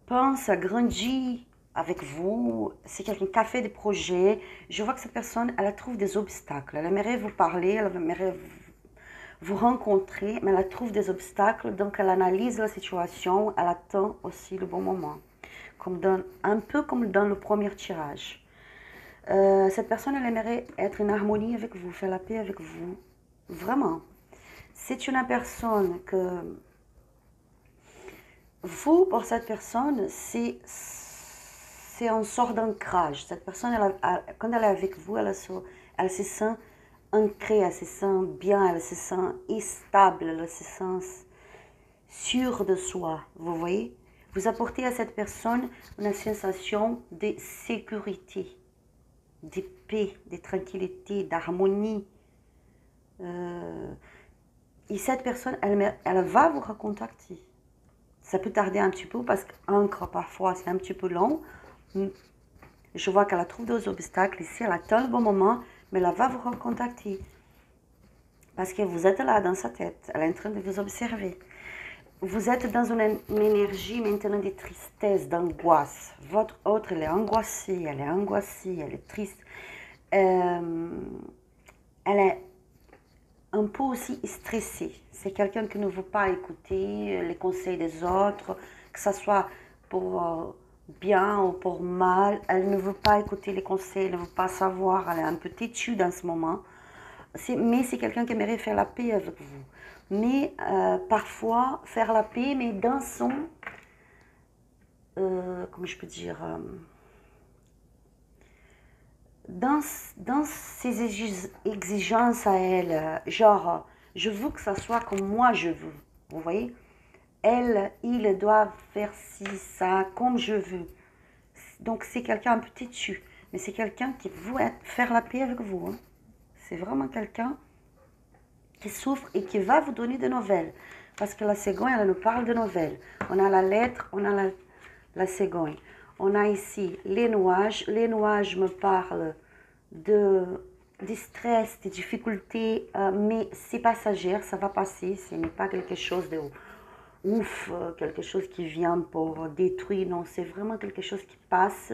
Speaker 1: pense à grandir avec vous, c'est quelqu'un qui a fait des projets. Je vois que cette personne, elle trouve des obstacles. Elle aimerait vous parler, elle aimerait vous rencontrer, mais elle trouve des obstacles, donc elle analyse la situation, elle attend aussi le bon moment, un peu comme dans le premier tirage. Cette personne, elle aimerait être en harmonie avec vous, faire la paix avec vous, vraiment. C'est une personne que, vous, pour cette personne, c'est une sorte d'ancrage. Cette personne, quand elle est avec vous, elle se sent ancrée, elle se sent bien, elle se sent stable, elle se sent sûre de soi, vous voyez? Vous apportez à cette personne une sensation de sécurité, de paix, de tranquillité, d'harmonie. Et cette personne, elle va vous recontacter. Ça peut tarder un petit peu parce qu'encre, parfois, c'est un petit peu long. Je vois qu'elle trouve des obstacles ici, elle attend le bon moment, mais elle va vous recontacter. Parce que vous êtes là dans sa tête, elle est en train de vous observer. Vous êtes dans une énergie maintenant de tristesse, d'angoisse. Votre autre, elle est angoissée, elle est triste. Elle est un peu aussi stressée. C'est quelqu'un qui ne veut pas écouter les conseils des autres. que ce soit pour bien ou pour mal. Elle ne veut pas écouter les conseils, elle ne veut pas savoir, elle est un peu têtue dans ce moment. Mais c'est quelqu'un qui aimerait faire la paix avec vous. Mais parfois, faire la paix, mais dans son... comment je peux dire dans ses exigences à elle, genre, je veux que ça soit comme moi je veux, vous voyez? Elle, il doit faire ci, ça, comme je veux. Donc c'est quelqu'un un peu têtu, mais c'est quelqu'un qui veut faire la paix avec vous. Hein. C'est vraiment quelqu'un qui souffre et qui va vous donner des nouvelles. Parce que la cigogne, elle nous parle de nouvelles. On a la lettre, on a la cigogne. On a ici les nuages. Les nuages me parlent de stress, des difficultés, mais c'est passager, ça va passer. Ce n'est pas quelque chose de ouf, quelque chose qui vient pour détruire. Non, c'est vraiment quelque chose qui passe,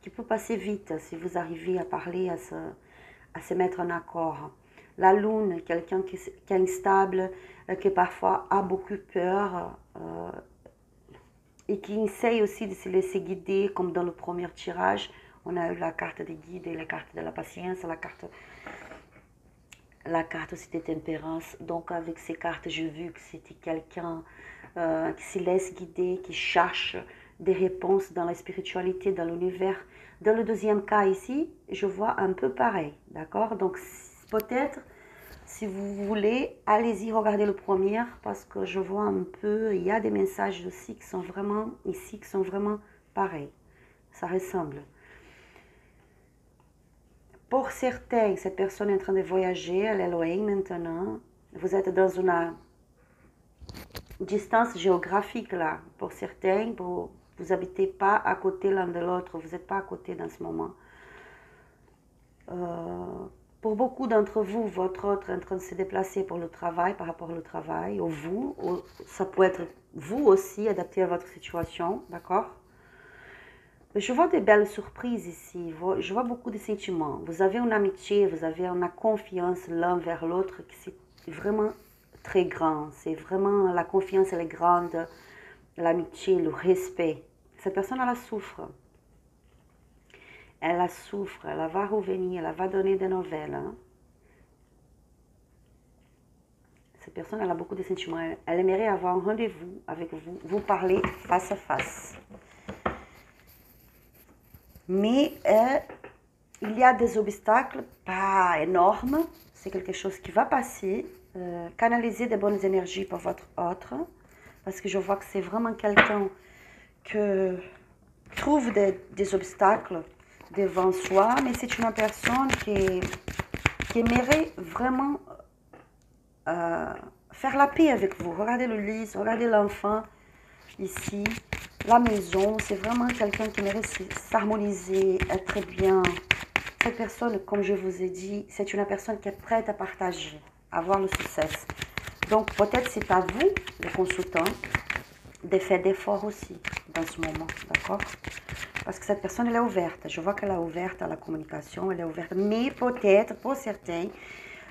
Speaker 1: qui peut passer vite si vous arrivez à parler, à se mettre en accord. La lune, quelqu'un qui est instable, qui parfois a beaucoup peur et qui essaye aussi de se laisser guider, comme dans le premier tirage. On a eu la carte des guides et la carte de la patience, la carte aussi de tempérance. Donc avec ces cartes, j'ai vu que c'était quelqu'un qui se laisse guider, qui cherche des réponses dans la spiritualité, dans l'univers. Dans le deuxième cas ici, je vois un peu pareil, d'accord? Donc peut-être, si vous voulez, allez-y, regardez le premier, parce que je vois un peu, il y a des messages aussi qui sont vraiment ici, qui sont vraiment pareils. Ça ressemble. Pour certains, cette personne est en train de voyager, elle est loin maintenant. Vous êtes dans une distance géographique là. Pour certains, vous n'habitez pas à côté l'un de l'autre, vous n'êtes pas à côté dans ce moment. Pour beaucoup d'entre vous, votre autre est en train de se déplacer pour le travail, par rapport au travail, ou vous, ça peut être vous aussi, adapté à votre situation, d'accord? Je vois des belles surprises ici, je vois beaucoup de sentiments. Vous avez une amitié, vous avez une confiance l'un vers l'autre, c'est vraiment très grand. C'est vraiment, la confiance elle est grande, l'amitié, le respect. Cette personne, elle souffre. Elle souffre, elle va revenir, elle va donner des nouvelles. Hein. Cette personne, elle a beaucoup de sentiments. Elle aimerait avoir un rendez-vous avec vous, vous parler face à face. Mais il y a des obstacles pas énormes. C'est quelque chose qui va passer. Canaliser des bonnes énergies pour votre autre. Parce que je vois que c'est vraiment quelqu'un qui trouve des obstacles devant soi. Mais c'est une personne qui aimerait vraiment faire la paix avec vous. Regardez le lit, regardez l'enfant ici. La maison, c'est vraiment quelqu'un qui aimerait s'harmoniser, être bien. Cette personne, comme je vous ai dit, c'est une personne qui est prête à partager, à avoir le succès. Donc, peut-être c'est à vous, les consultants, de faire d'efforts aussi dans ce moment, d'accord? Parce que cette personne, elle est ouverte. Je vois qu'elle est ouverte à la communication, elle est ouverte. Mais peut-être, pour certains,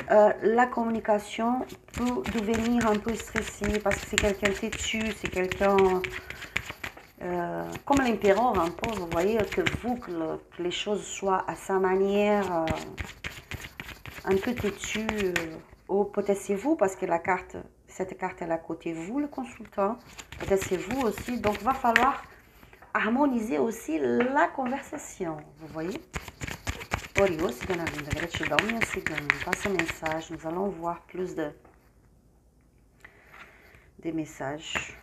Speaker 1: la communication peut devenir un peu stressée parce que c'est quelqu'un têtu, c'est quelqu'un... comme l'empereur un peu, vous voyez, que les choses soient à sa manière, un peu têtu, ou peut-être c'est vous, parce que cette carte est à côté de vous, le consultant, peut-être c'est vous aussi, donc il va falloir harmoniser aussi la conversation, vous voyez. Oriô, cigana linda, gratidão, minha cigana, passa mensagem, nous allons voir plus de messages.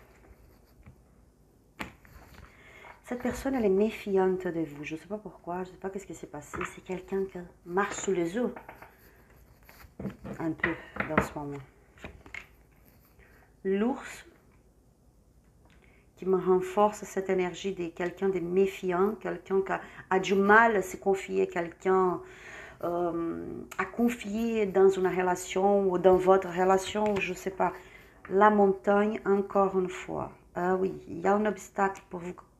Speaker 1: Cette personne, elle est méfiante de vous. Je ne sais pas pourquoi, je ne sais pas qu'est-ce qui s'est passé. C'est quelqu'un qui marche sous les œufs. Un peu, dans ce moment. L'ours, qui me renforce cette énergie de quelqu'un de méfiant, quelqu'un qui a du mal à se confier, quelqu'un à confier dans une relation ou dans votre relation, je ne sais pas. La montagne, encore une fois. Ah oui, il y a un obstacle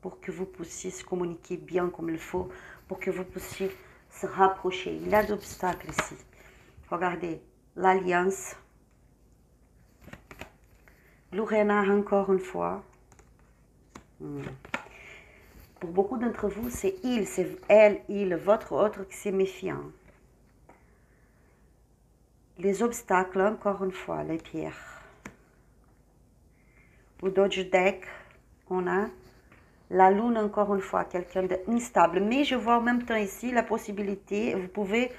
Speaker 1: pour que vous puissiez se communiquer bien comme il faut, pour que vous puissiez se rapprocher. Il y a d'obstacles ici. Regardez, l'alliance. Le renard, encore une fois. Pour beaucoup d'entre vous, c'est il, c'est elle, il, votre autre qui s'est méfiant. Les obstacles, encore une fois, les pierres. Au Doge Deck, on a la lune, encore une fois, quelqu'un d'instable. Mais je vois en même temps ici la possibilité, vous pouvez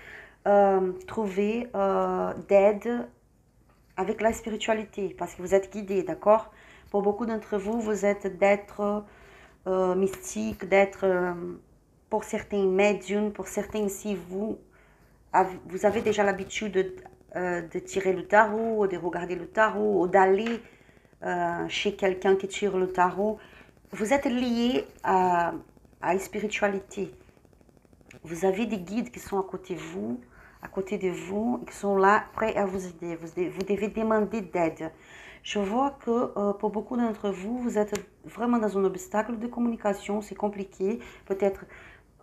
Speaker 1: trouver d'aide avec la spiritualité, parce que vous êtes guidé, d'accord? Pour beaucoup d'entre vous, vous êtes d'êtres mystiques, d'êtres, pour certains médiums, pour certains ici, vous avez déjà l'habitude de tirer le tarot, ou de regarder le tarot, ou d'aller chez quelqu'un qui tire le tarot. Vous êtes lié à la spiritualité. Vous avez des guides qui sont à côté de vous, qui sont là, prêts à vous aider. Vous devez demander d'aide. Je vois que pour beaucoup d'entre vous, vous êtes vraiment dans un obstacle de communication, c'est compliqué. Peut-être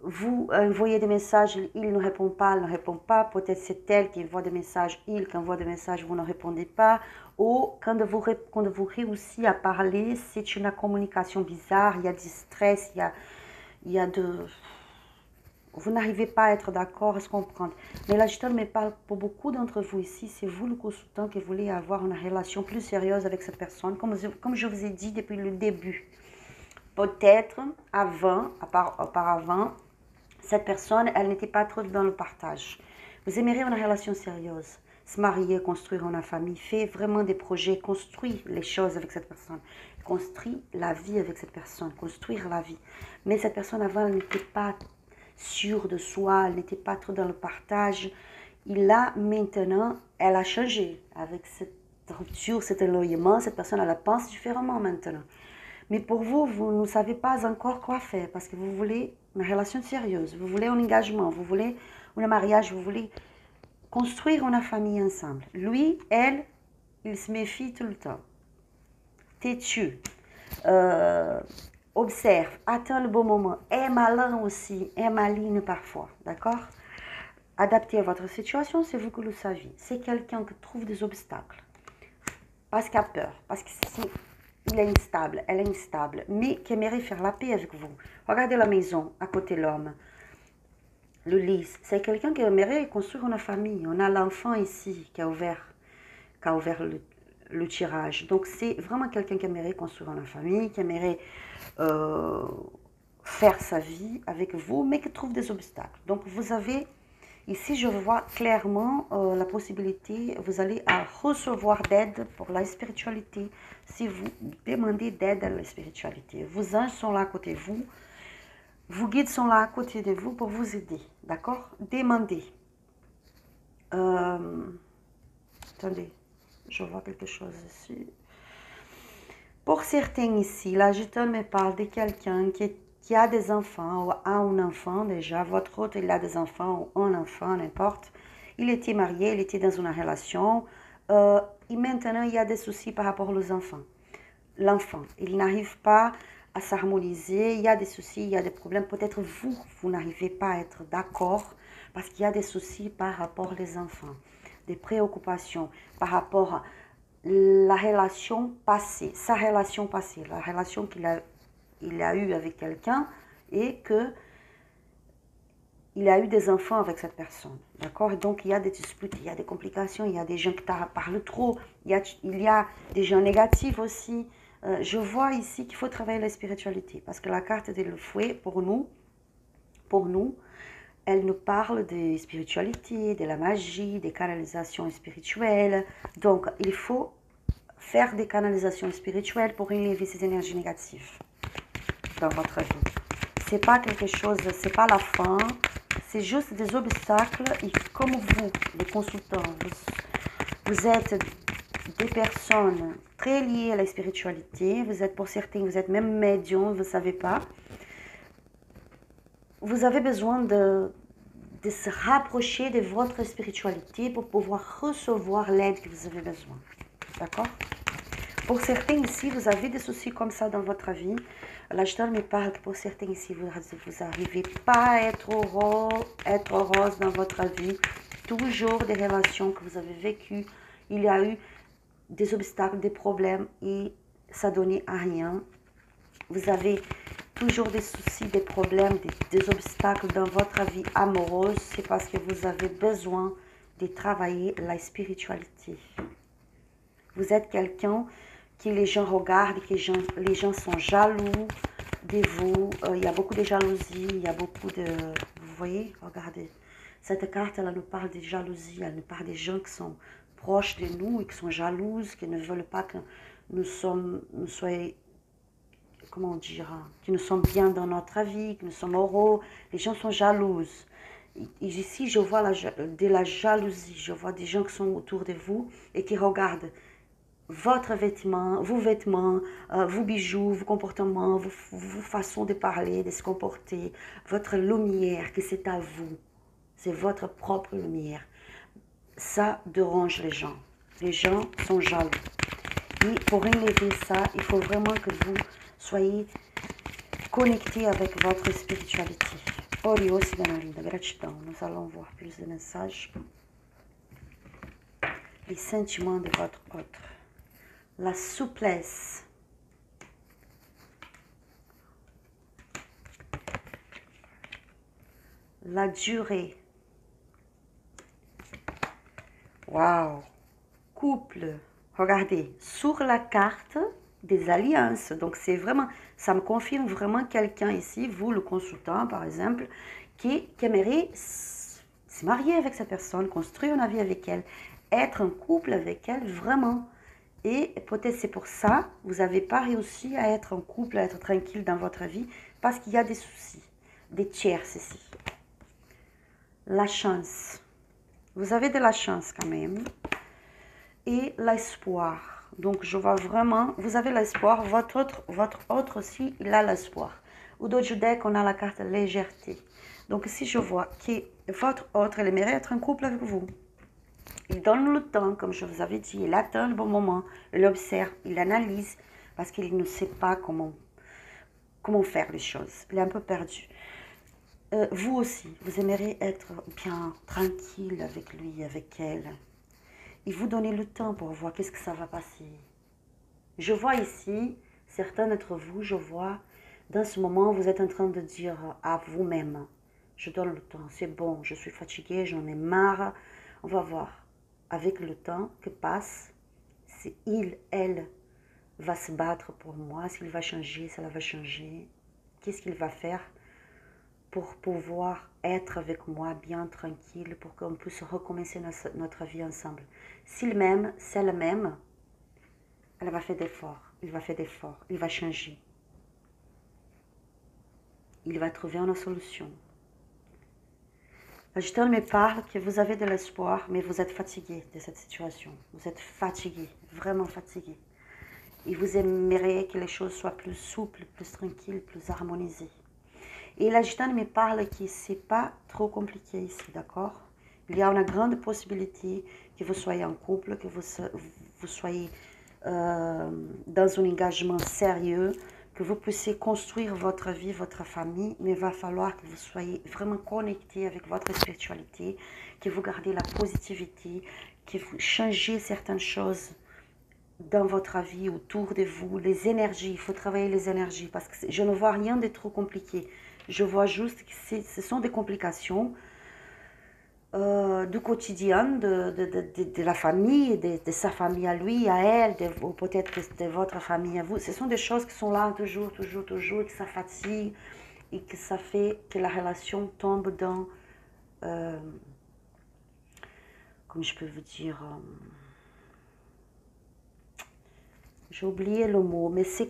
Speaker 1: vous envoyez des messages, il ne répond pas, elle ne répond pas. Peut-être c'est elle qui envoie des messages, il qui envoie des messages, vous ne répondez pas. Ou quand vous réussissez à parler, c'est une communication bizarre, il y a du stress, il y a de... Vous n'arrivez pas à être d'accord, à se comprendre. Mais là, je me parle pour beaucoup d'entre vous ici, c'est vous le consultant qui voulez avoir une relation plus sérieuse avec cette personne, comme je vous ai dit depuis le début. Peut-être auparavant, cette personne, elle n'était pas trop dans le partage. Vous aimeriez une relation sérieuse, se marier, construire une famille, faire vraiment des projets, construire les choses avec cette personne, construire la vie avec cette personne, construire la vie. Mais cette personne avant, elle n'était pas sûre de soi, elle n'était pas trop dans le partage. Et là, maintenant, elle a changé. Avec cette rupture, cet éloignement, cette personne, elle pense différemment maintenant. Mais pour vous, vous ne savez pas encore quoi faire parce que vous voulez une relation sérieuse, vous voulez un engagement, vous voulez un mariage, vous voulez construire une famille ensemble. Lui, elle, il se méfie tout le temps. Têtu. Observe, attend le bon moment, est malin aussi, est maligne parfois, d'accord? Adapté à votre situation, c'est vous que le savez. C'est quelqu'un qui trouve des obstacles, parce qu'il a peur, parce qu'il est instable, elle est instable, mais qui aimerait faire la paix avec vous. Regardez la maison, à côté de l'homme, le lit, c'est quelqu'un qui aimerait construire une famille. On a l'enfant ici qui a ouvert le tirage. Donc c'est vraiment quelqu'un qui aimerait construire une famille, qui aimerait faire sa vie avec vous, mais qui trouve des obstacles. Donc vous avez, ici je vois clairement la possibilité, vous allez recevoir d'aide pour la spiritualité, si vous demandez d'aide à la spiritualité. Vos anges sont là à côté de vous, vos guides sont là à côté de vous pour vous aider, d'accord? Demandez. Attendez, je vois quelque chose ici. Pour certains ici, la gitane me parle de quelqu'un qui a des enfants ou a un enfant déjà. Votre autre, il a des enfants ou un enfant, n'importe. Il était marié, il était dans une relation. Et maintenant, il y a des soucis par rapport aux enfants. L'enfant, il n'arrive pas à s'harmoniser. Il y a des soucis, il y a des problèmes. Peut-être vous n'arrivez pas à être d'accord parce qu'il y a des soucis par rapport aux enfants. Des préoccupations par rapport à la relation passée, sa relation passée, la relation qu'il a eue avec quelqu'un et que il a eu des enfants avec cette personne, d'accord? Donc il y a des disputes, il y a des complications, il y a des gens qui parlent trop, il y a des gens négatifs aussi. Je vois ici qu'il faut travailler la spiritualité parce que la carte de le fouet, pour nous, elle nous parle de spiritualité, de la magie, des canalisations spirituelles. Donc, il faut faire des canalisations spirituelles pour enlever ces énergies négatives dans votre vie. C'est pas quelque chose, c'est pas la fin, c'est juste des obstacles. Et comme vous, les consultants, vous êtes des personnes très liées à la spiritualité. Vous êtes, pour certains, vous êtes même médium, vous ne savez pas. Vous avez besoin de se rapprocher de votre spiritualité pour pouvoir recevoir l'aide que vous avez besoin. D'accord? Pour certains ici, vous avez des soucis comme ça dans votre vie. La Gitane me parle que pour certains ici, vous n'arrivez pas à être heureuse dans votre vie. Toujours des relations que vous avez vécues. Il y a eu des obstacles, des problèmes et ça donnait à rien. vous avez toujours des soucis, des problèmes, des obstacles dans votre vie amoureuse, c'est parce que vous avez besoin de travailler la spiritualité. Vous êtes quelqu'un que les gens regardent, que les gens sont jaloux de vous. Il y a beaucoup de jalousie, il y a beaucoup de... Vous voyez, regardez. Cette carte, elle nous parle de jalousie, elle nous parle des gens qui sont proches de nous et qui sont jalouses, qui ne veulent pas que nous soyons, comment dire, que nous sommes bien dans notre vie, que nous sommes heureux. Les gens sont jalouses. Et ici, je vois de la jalousie, je vois des gens qui sont autour de vous et qui regardent votre vêtement, vos bijoux, vos comportements, vos façons de parler, de se comporter, votre lumière, que c'est à vous. C'est votre propre lumière. Ça dérange les gens. Les gens sont jaloux. Et pour enlever ça, il faut vraiment que vous soyez connectés avec votre spiritualité. Orios Ganarida, gratidão. Nous allons voir plus de messages. Les sentiments de votre autre. La souplesse. La durée. Waouh! Couple. Regardez, sur la carte des alliances. Donc, c'est vraiment, ça me confirme vraiment quelqu'un ici, vous, le consultant, par exemple, qui aimerait se marier avec cette personne, construire une vie avec elle, être en couple avec elle, vraiment. Et peut-être c'est pour ça, vous n'avez pas réussi à être en couple, à être tranquille dans votre vie, parce qu'il y a des soucis, des tiers ici. La chance. Vous avez de la chance quand même. Et l'espoir. Donc, je vois vraiment, vous avez l'espoir, votre autre aussi, il a l'espoir. Ou d'autres deck, on a la carte légèreté. Donc, si je vois que votre autre, il aimerait être en couple avec vous, il donne le temps, comme je vous avais dit, il attend le bon moment, il observe, il analyse, parce qu'il ne sait pas comment faire les choses. Il est un peu perdu. Vous aussi, vous aimeriez être bien tranquille avec lui, avec elle. Et vous donnez le temps pour voir qu'est-ce que ça va passer. Je vois ici, certains d'entre vous, je vois, dans ce moment, vous êtes en train de dire à vous-même, je donne le temps, c'est bon, je suis fatiguée, j'en ai marre. On va voir. Avec le temps que passe, c'est il, elle, va se battre pour moi, s'il va changer, ça va changer. Qu'est-ce qu'il va faire pour pouvoir être avec moi bien tranquille, pour qu'on puisse recommencer notre vie ensemble. S'il m'aime, celle même, elle va faire d'efforts, il va faire d'efforts, il va changer. Il va trouver une solution. L'agitateur me parle que vous avez de l'espoir, mais vous êtes fatigué de cette situation. Vous êtes fatigué, vraiment fatigué. Et vous aimeriez que les choses soient plus souples, plus tranquilles, plus harmonisées. Et l'agitateur me parle que ce n'est pas trop compliqué ici, d'accord? Il y a une grande possibilité que vous soyez en couple, que vous soyez dans un engagement sérieux, que vous puissiez construire votre vie, votre famille, mais il va falloir que vous soyez vraiment connecté avec votre spiritualité, que vous gardez la positivité, que vous changez certaines choses dans votre vie, autour de vous, les énergies, il faut travailler les énergies, parce que je ne vois rien de trop compliqué. Je vois juste que ce sont des complications du quotidien, de la famille, de sa famille à lui, à elle, ou peut-être de votre famille à vous. Ce sont des choses qui sont là toujours, et que ça fatigue et que ça fait que la relation tombe dans, comme je peux vous dire, j'ai oublié le mot, mais c'est,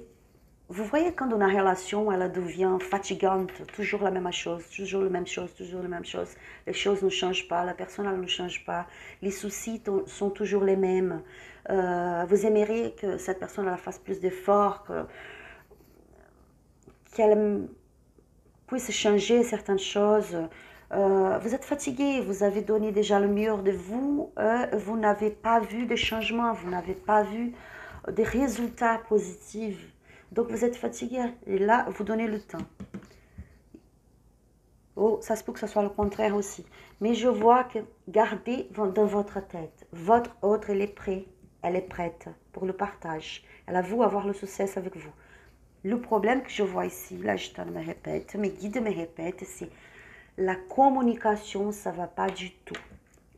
Speaker 1: vous voyez quand une relation, elle devient fatigante, toujours la même chose, toujours la même chose, toujours la même chose, les choses ne changent pas, la personne elle ne change pas, les soucis sont toujours les mêmes, vous aimeriez que cette personne elle fasse plus d'efforts, qu'elle puisse changer certaines choses, vous êtes fatigué, vous avez donné déjà le meilleur de vous, vous n'avez pas vu de changement, vous n'avez pas vu des résultats positifs. Donc vous êtes fatigué et là vous donnez le temps. Oh, ça se peut que ce soit le contraire aussi. Mais je vois que gardez dans votre tête, votre autre elle est prête pour le partage. Elle a voulu avoir le succès avec vous. Le problème que je vois ici, là je me répète, mes guides me répètent, c'est la communication, ça ne va pas du tout.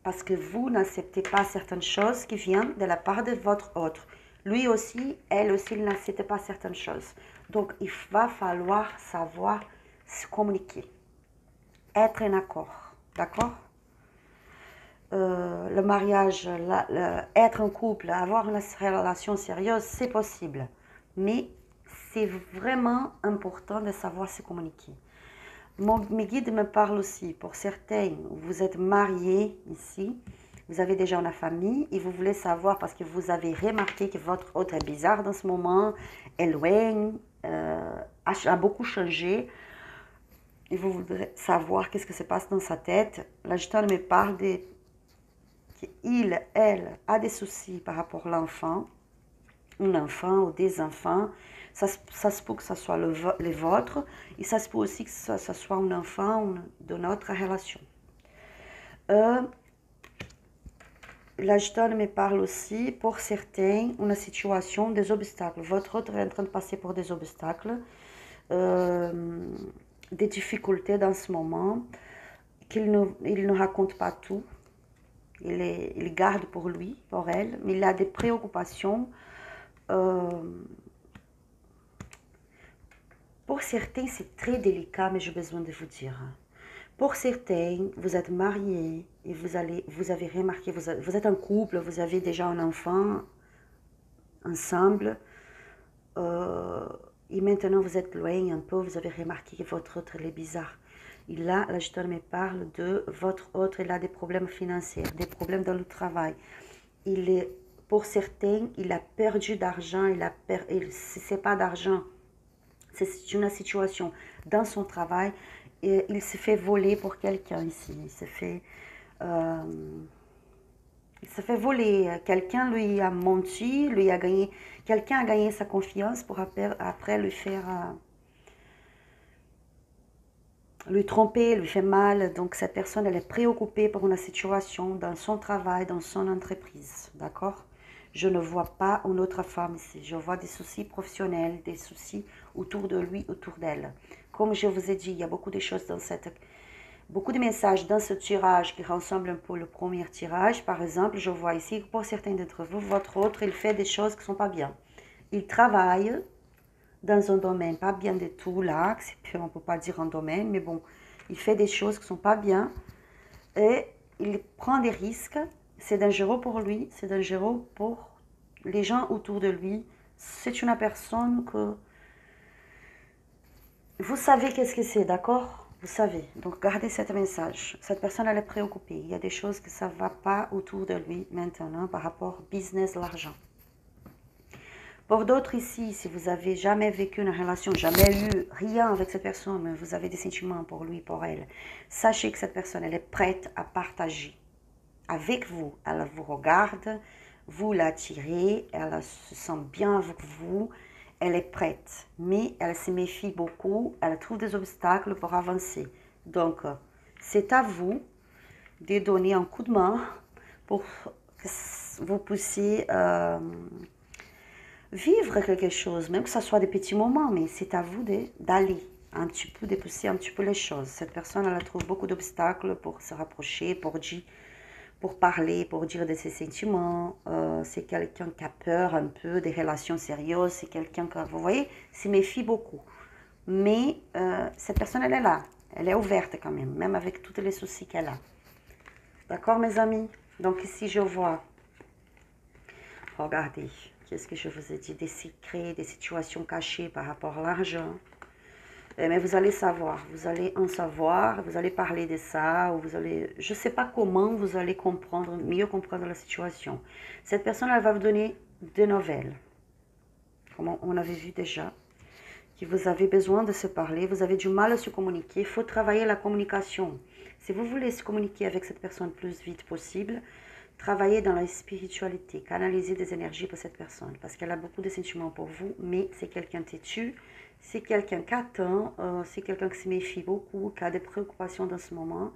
Speaker 1: Parce que vous n'acceptez pas certaines choses qui viennent de la part de votre autre. Lui aussi, elle aussi, il n'accepte pas certaines choses. Donc, il va falloir savoir se communiquer, être en accord, d'accord? Le mariage, être en couple, avoir une relation sérieuse, c'est possible. Mais c'est vraiment important de savoir se communiquer. Mes guides me parlent aussi, pour certains, vous êtes mariés ici, vous avez déjà une famille et vous voulez savoir parce que vous avez remarqué que votre autre est bizarre dans ce moment, est loin, a beaucoup changé et vous voudrez savoir qu'est-ce que se passe dans sa tête. L'agitane me parle qu'il, elle, a des soucis par rapport à l'enfant, un enfant ou des enfants. Ça se peut que ce soit les vôtres et ça se peut aussi que ce soit un enfant de notre relation. L'agitane me parle aussi, pour certains, une situation, des obstacles. Votre autre est en train de passer pour des obstacles, des difficultés dans ce moment, qu'il ne raconte pas tout. Il garde pour lui, pour elle, mais il a des préoccupations. Pour certains, c'est très délicat, mais j'ai besoin de vous dire. Pour certains, vous êtes mariés et vous avez remarqué, vous êtes en couple, vous avez déjà un enfant ensemble. Et maintenant, vous êtes loin un peu, vous avez remarqué que votre autre est bizarre. Et là, l'agitane me parle de votre autre, il a des problèmes financiers, des problèmes dans le travail. Pour certains, il a perdu d'argent, c'est pas d'argent. C'est une situation dans son travail et il se fait voler pour quelqu'un ici. Il se fait voler. Quelqu'un lui a menti, quelqu'un a gagné sa confiance pour après lui faire, lui tromper, lui faire mal. Donc cette personne, elle est préoccupée par une situation dans son travail, dans son entreprise. D'accord? Je ne vois pas une autre femme ici. Je vois des soucis professionnels, des soucis autour de lui, autour d'elle. Comme je vous ai dit, il y a beaucoup de choses beaucoup de messages dans ce tirage qui ressemblent un peu au premier tirage. Par exemple, je vois ici que pour certains d'entre vous, votre autre, il fait des choses qui ne sont pas bien. Il travaille dans un domaine pas bien du tout là, on ne peut pas dire un domaine, mais bon, il fait des choses qui ne sont pas bien et il prend des risques. C'est dangereux pour lui, c'est dangereux pour les gens autour de lui. C'est une personne que vous savez qu'est-ce que c'est, d'accord? Vous savez. Donc gardez ce message. Cette personne, elle est préoccupée. Il y a des choses que ça ne va pas autour de lui maintenant par rapport au business, l'argent. Pour d'autres ici, si vous avez jamais vécu une relation, jamais eu rien avec cette personne, mais vous avez des sentiments pour lui, pour elle, sachez que cette personne, elle est prête à partager avec vous. Elle vous regarde, vous l'attirez, elle se sent bien avec vous, elle est prête. Mais elle se méfie beaucoup, elle trouve des obstacles pour avancer. Donc, c'est à vous de donner un coup de main pour que vous puissiez vivre quelque chose, même que ce soit des petits moments, mais c'est à vous d'aller un petit peu, de pousser un petit peu les choses. Cette personne, elle trouve beaucoup d'obstacles pour se rapprocher, pour parler, pour dire de ses sentiments. C'est quelqu'un qui a peur un peu des relations sérieuses, c'est quelqu'un qui, vous voyez, se méfie beaucoup. Mais cette personne, elle est là, elle est ouverte quand même avec tous les soucis qu'elle a. D'accord, mes amis? Donc ici, je vois, regardez, qu'est-ce que je vous ai dit, des secrets, des situations cachées par rapport à l'argent. Mais vous allez savoir, vous allez en savoir, vous allez parler de ça, ou vous allez, je ne sais pas comment vous allez comprendre, mieux comprendre la situation. Cette personne, elle va vous donner des nouvelles, comme on avait vu déjà, que vous avez besoin de se parler, vous avez du mal à se communiquer, il faut travailler la communication. Si vous voulez se communiquer avec cette personne le plus vite possible, travaillez dans la spiritualité, canalisez des énergies pour cette personne, parce qu'elle a beaucoup de sentiments pour vous, mais c'est quelqu'un têtu, c'est quelqu'un qui attend, c'est quelqu'un qui se méfie beaucoup, qui a des préoccupations dans ce moment,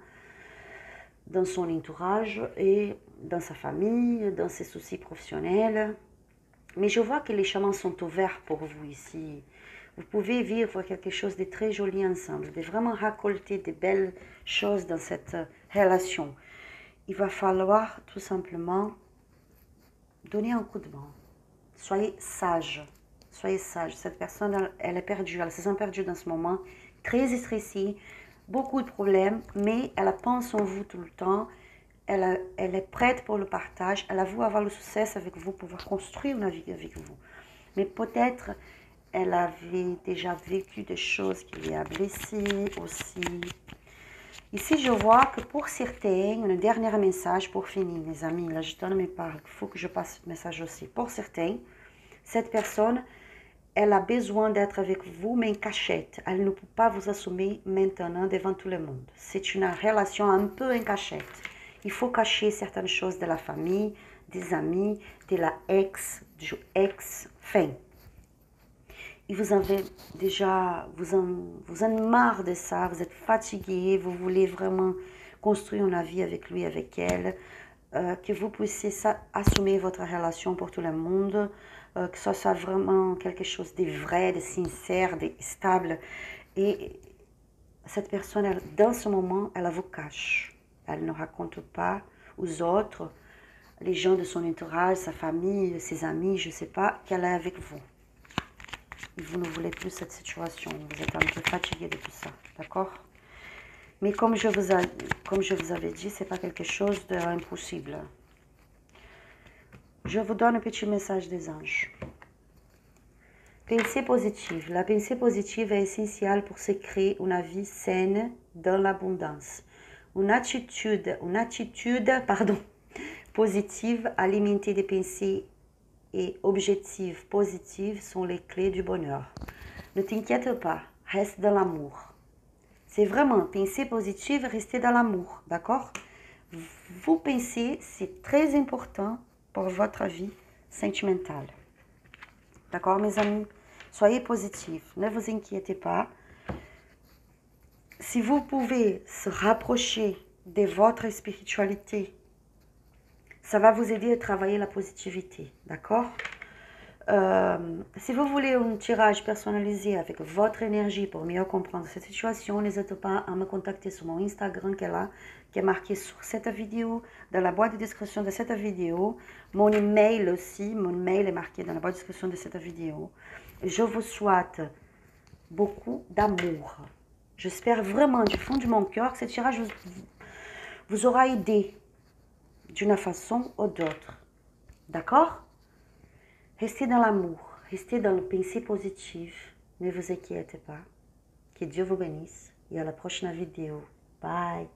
Speaker 1: dans son entourage et dans sa famille, dans ses soucis professionnels. Mais je vois que les chemins sont ouverts pour vous ici. Vous pouvez vivre quelque chose de très joli ensemble, de vraiment récolter de belles choses dans cette relation. Il va falloir tout simplement donner un coup de main. Soyez sage. Soyez sage. Cette personne, elle est perdue. Elle se sent perdue dans ce moment. Très stressée. Beaucoup de problèmes. Mais elle pense en vous tout le temps. Elle est prête pour le partage. Elle a voulu avoir le succès avec vous, pouvoir construire une vie avec vous. Mais peut-être, elle avait déjà vécu des choses qui lui a blessé aussi. Ici, je vois que pour certains, un dernier message pour finir, mes amis. Là, je donne mes paroles. Il faut que je passe ce message aussi. Pour certains, cette personne, elle a besoin d'être avec vous, mais en cachette. Elle ne peut pas vous assumer maintenant devant tout le monde. C'est une relation un peu en cachette. Il faut cacher certaines choses de la famille, des amis, de la ex, du ex, fin. Et vous avez déjà, vous en marre de ça, vous êtes fatigué, vous voulez vraiment construire une vie avec lui, avec elle, que vous puissiez assumer votre relation pour tout le monde, que ce soit vraiment quelque chose de vrai, de sincère, de stable. Et cette personne, dans ce moment, elle vous cache. Elle ne raconte pas aux autres, les gens de son entourage, sa famille, ses amis, je ne sais pas, qu'elle est avec vous. Et vous ne voulez plus cette situation. Vous êtes un peu fatigué de tout ça, d'accord? Mais comme je vous avais dit, ce n'est pas quelque chose d'impossible. Je vous donne un petit message des anges. Pensée positive. La pensée positive est essentielle pour se créer une vie saine dans l'abondance. Une attitude positive alimentée de pensées et objectifs positifs sont les clés du bonheur. Ne t'inquiète pas, reste dans l'amour. C'est vraiment penser positive, rester dans l'amour, d'accord? Vous pensez, c'est très important pour votre vie sentimentale. D'accord, mes amis? Soyez positifs, ne vous inquiétez pas. Si vous pouvez se rapprocher de votre spiritualité, ça va vous aider à travailler la positivité, d'accord? Si vous voulez un tirage personnalisé avec votre énergie pour mieux comprendre cette situation, n'hésitez pas à me contacter sur mon Instagram qui est là, qui est marqué sur cette vidéo, dans la boîte de description de cette vidéo. Mon email aussi, mon mail est marqué dans la boîte de description de cette vidéo. Je vous souhaite beaucoup d'amour. J'espère vraiment du fond de mon cœur que ce tirage vous aura aidé d'une façon ou d'autre. D'accord? Restez dans l'amour, restez dans le pensée positif. Ne vous inquiétez pas. Que Dieu vous bénisse et à la prochaine vidéo. Bye!